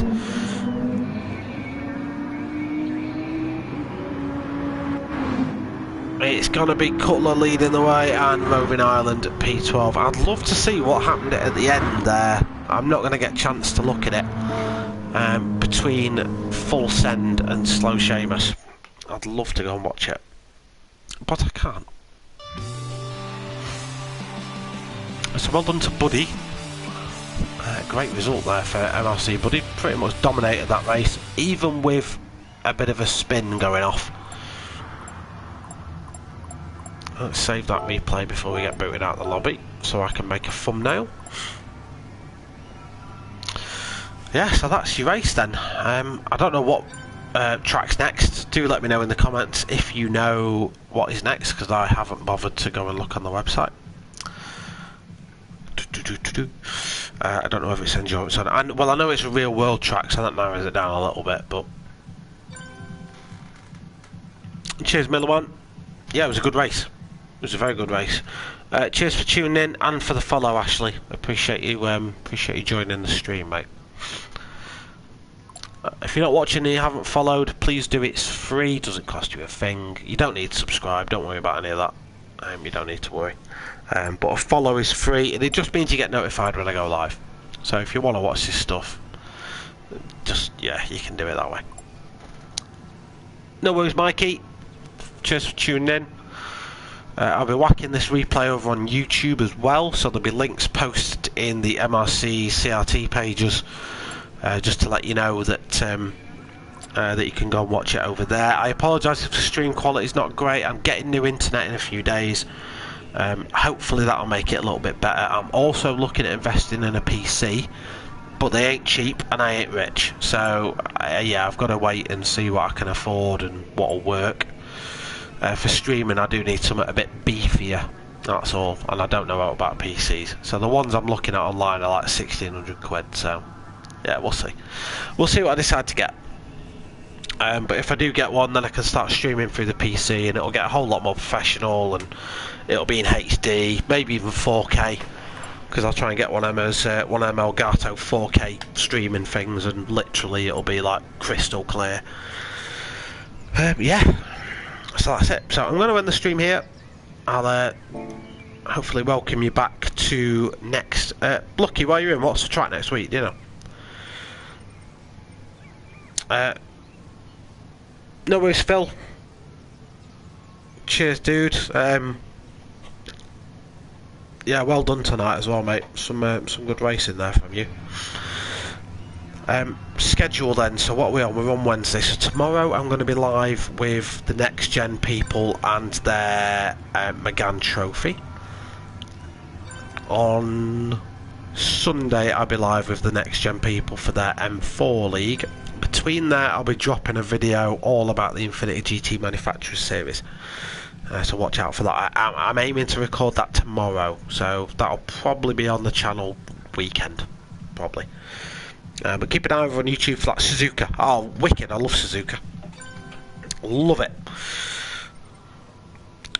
It's going to be Cutler leading the way and Roving Island P12. I'd love to see what happened at the end there. I'm not going to get a chance to look at it between full send and slow Seamus. I'd love to go and watch it, but I can't. So well done to Buddy. Great result there for MRC. Buddy pretty much dominated that race, even with a bit of a spin going off. Let's save that replay before we get booted out of the lobby, so I can make a thumbnail. Yeah, so that's your race then. I don't know what track's next. Do let me know in the comments if you know what is next, because I haven't bothered to go and look on the website. I don't know if it's endurance on it. Well, I know it's a real world track, so that narrows it down a little bit. But cheers, Miller One. Yeah, it was a good race. It was a very good race. Cheers for tuning in and for the follow, Ashley. Appreciate you joining the stream, mate. If you're not watching and you haven't followed, please do. It's free. Doesn't cost you a thing. You don't need to subscribe. Don't worry about any of that. You don't need to worry. But a follow is free, and it just means you get notified when I go live. So if you want to watch this stuff, just, yeah, you can do it that way. No worries, Mikey. Cheers for tuning in. I'll be whacking this replay over on YouTube as well, so there'll be links posted in the MRC CRT pages, just to let you know that that you can go and watch it over there. I apologise if the stream quality is not great. I'm getting new internet in a few days. Hopefully that'll make it a little bit better. I'm also looking at investing in a PC, but they ain't cheap and I ain't rich, so yeah, I've got to wait and see what I can afford and what'll work. For streaming I do need something a bit beefier, that's all, and I don't know about PCs, so the ones I'm looking at online are like 1600 quid, so yeah, we'll see what I decide to get. But if I do get one, then I can start streaming through the PC and it'll get a whole lot more professional, and it'll be in HD, maybe even 4K, because I'll try and get one of them Elgato 4K streaming things, and literally it'll be like crystal clear. Yeah, so that's it. So I'm going to end the stream here. I'll hopefully welcome you back to next. Lucky, while you're in, what's the track next week? Do you know? No worries, Phil. Cheers, dude. Yeah, well done tonight as well, mate. Some good racing there from you. Schedule then. So what are we on? We're on Wednesday. So tomorrow I'm going to be live with the Next Gen people and their McGann Trophy. On Sunday I'll be live with the Next Gen people for their M4 League. Between there I'll be dropping a video all about the Infiniti GT Manufacturers Series. So watch out for that. I'm aiming to record that tomorrow, so that'll probably be on the channel weekend, probably. But keep an eye over on YouTube for that Suzuka. Oh, wicked! I love Suzuka. Love it.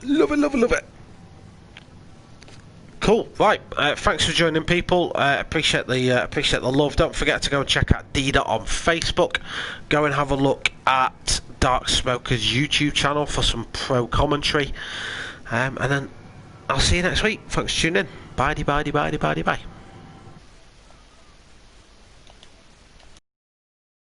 Love it, love it, love it. Cool. Right. Thanks for joining, people. Appreciate the love. Don't forget to go and check out Dida on Facebook. Go and have a look at Dark Smoker's YouTube channel for some pro commentary. And then I'll see you next week. Thanks for tuning in. Bye, bye, bye, bye, bye, bye.